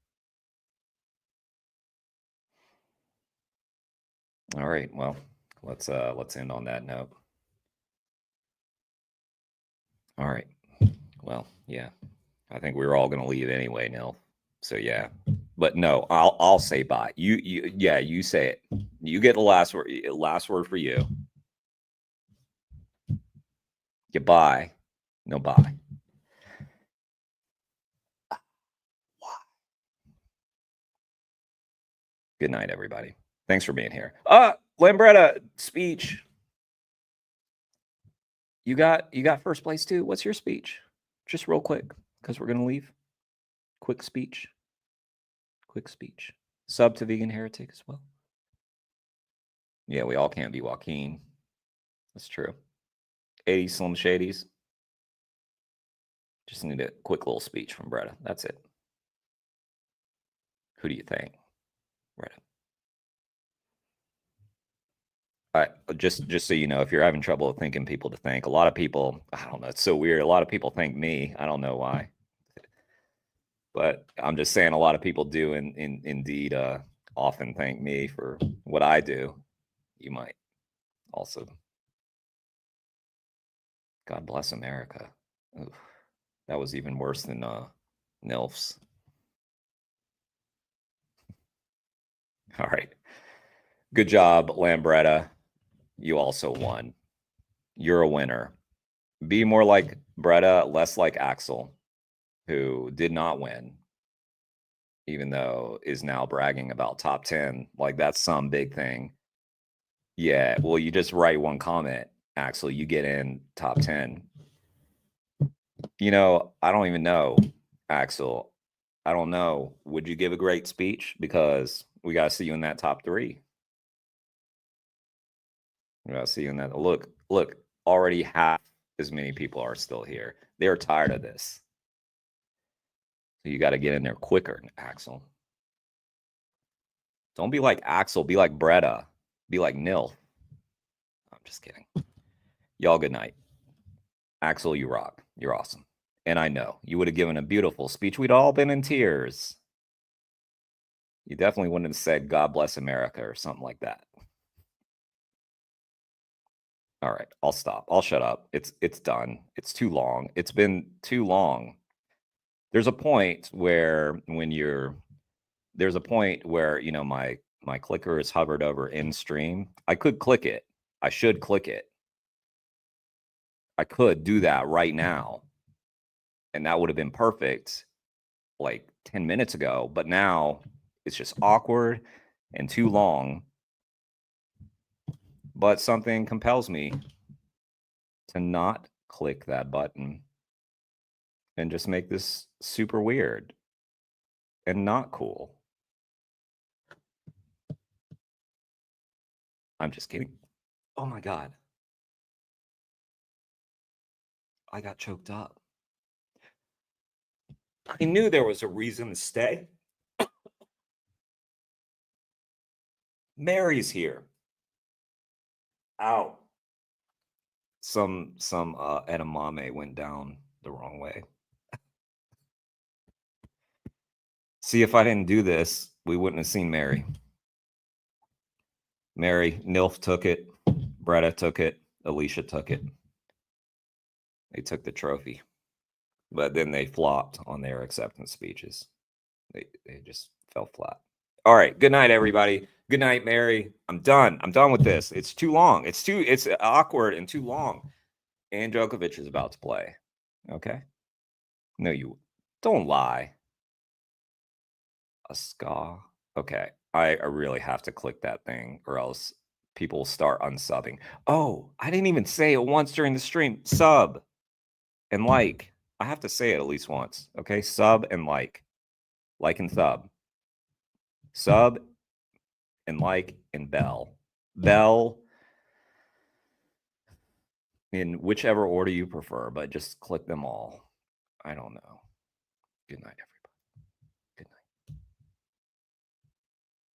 All right. Well, let's end on that note. All right. Well, yeah. I think we were all going to leave anyway, Nil. So yeah. But no, I'll say bye. You say it. You get the last word. Last word for you. Goodbye. No bye. Good night, everybody. Thanks for being here. Lambretta, speech. You got first place too. What's your speech? Just real quick, because we're gonna leave. Quick speech. Quick speech. Sub to Vegan Heretic as well. Yeah, we all can't be Joaquin. That's true. 80 Slim Shadies. Just need a quick little speech from Bretta. That's it. Who do you think? Bretta. All right, just so you know, if you're having trouble thinking people to thank, a lot of people, I don't know, it's so weird. A lot of people thank me. I don't know why. But I'm just saying a lot of people do indeed often thank me for what I do. You might also. God bless America. Oof, that was even worse than NILFs. All right. Good job, Lambretta. You also won. You're a winner. Be more like Bretta, less like Axel, who did not win, even though is now bragging about top 10. Like that's some big thing. Yeah, well, you just write one comment, Axel, you get in top 10. You know, I don't even know, Axel. I don't know. Would you give a great speech? Because we got to see you in that top 3. We got to see you in that. Look, already half as many people are still here. They're tired of this. So you got to get in there quicker, Axel. Don't be like Axel. Be like Bretta. Be like Nil. I'm just kidding. Y'all, good night. Axel, you rock. You're awesome. And I know you would have given a beautiful speech. We'd all been in tears. You definitely wouldn't have said, God bless America or something like that. All right, I'll stop. I'll shut up. It's done. It's too long. It's been too long. There's a point where there's a point where, you know, my clicker is hovered over in stream. I could click it. I should click it. I could do that right now. And that would have been perfect like 10 minutes ago. But now it's just awkward and too long. But something compels me to not click that button and just make this super weird and not cool. I'm just kidding. Oh my God. I got choked up. I knew there was a reason to stay. Mary's here. Ow. Some edamame went down the wrong way. See, if I didn't do this, we wouldn't have seen Mary. Mary, Nilf took it. Bretta took it. Alicia took it. They took the trophy. But then they flopped on their acceptance speeches. They just fell flat. All right. Good night, everybody. Good night, Mary. I'm done. I'm done with this. It's too long. It's awkward and too long. And Djokovic is about to play. Okay. No, you don't lie. A ska. Okay. I really have to click that thing or else people will start unsubbing. Oh, I didn't even say it once during the stream. Sub and like. I have to say it at least once. Okay. Sub and like. Like and sub. Sub and like and bell. Bell in whichever order you prefer, but just click them all. I don't know. Good night, everyone.